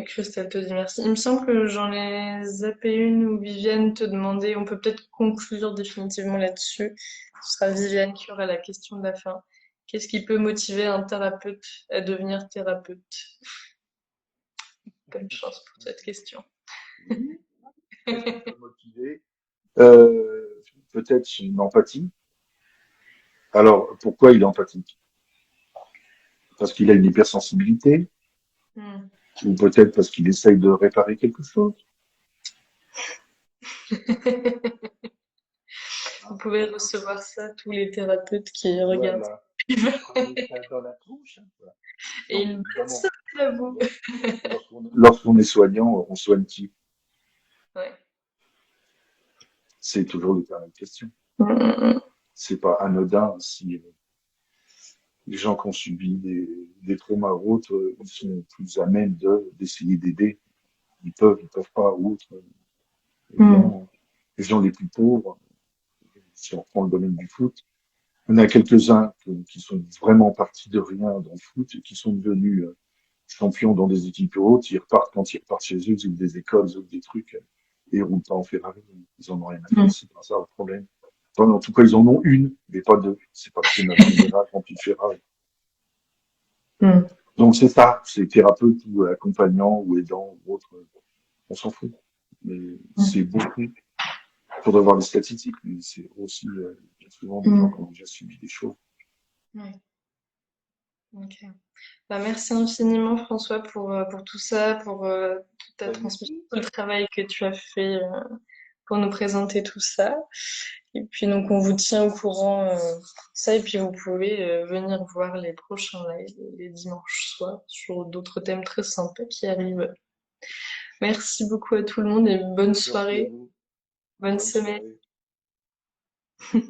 Christelle te dit merci. Il me semble que j'en ai zappé une où Viviane te demandait, on peut peut-être conclure définitivement là-dessus. Ce sera Viviane qui aura la question de la fin. Qu'est-ce qui peut motiver un thérapeute à devenir thérapeute? Bonne chance pour cette question. Oui. Qu'est-ce qui peut motiver? Euh, Peut-être son empathie. Alors, pourquoi il est empathique? Parce qu'il a une hypersensibilité, Hmm. ou peut-être parce qu'il essaye de réparer quelque chose. Vous Hein. pouvez recevoir ça, tous les thérapeutes qui regardent. Voilà. Prenez ça dans la bouche. Hein. Voilà. Et Donc, une bonne évidemment, soirée à vous. lorsqu'on est soignant, on soigne qui? Ouais. C'est toujours l'éternelle question. Hmm. C'est pas anodin si les gens qui ont subi des traumas ou autres, ils sont plus à même d'essayer d'aider. Ils peuvent pas ou autre. Hmm. Évidemment, les gens les plus pauvres, si on prend le domaine du foot, il y en a quelques-uns qui sont vraiment partis de rien dans le foot et qui sont devenus champions dans des équipes hautes. Quand ils repartent chez eux, ils ouvrent des écoles, ils ouvrent des trucs et ils roulent pas en Ferrari. Ils en ont rien à faire. Hmm. C'est pas ça le problème. Enfin, en tout cas, ils en ont une, mais pas deux. C'est pas la peine d'avoir une Ferrari remplie de Ferrari. Hmm. Donc c'est ça, c'est thérapeute ou accompagnant ou aidant ou autre, on s'en fout. Mais c'est beaucoup. Il faudrait voir les statistiques, mais c'est aussi bien souvent des gens Hmm. qui ont déjà subi des choses. Ouais. Ok. Bah, merci infiniment François pour tout ça, pour toute ta transmission, Merci. tout le travail que tu as fait pour nous présenter tout ça. Et puis donc on vous tient au courant de ça et puis vous pouvez venir voir les prochains lives les dimanches soirs sur d'autres thèmes très sympas qui arrivent. Merci beaucoup à tout le monde et bonne Merci à soirée, vous. bonne Bonne semaine. soirée.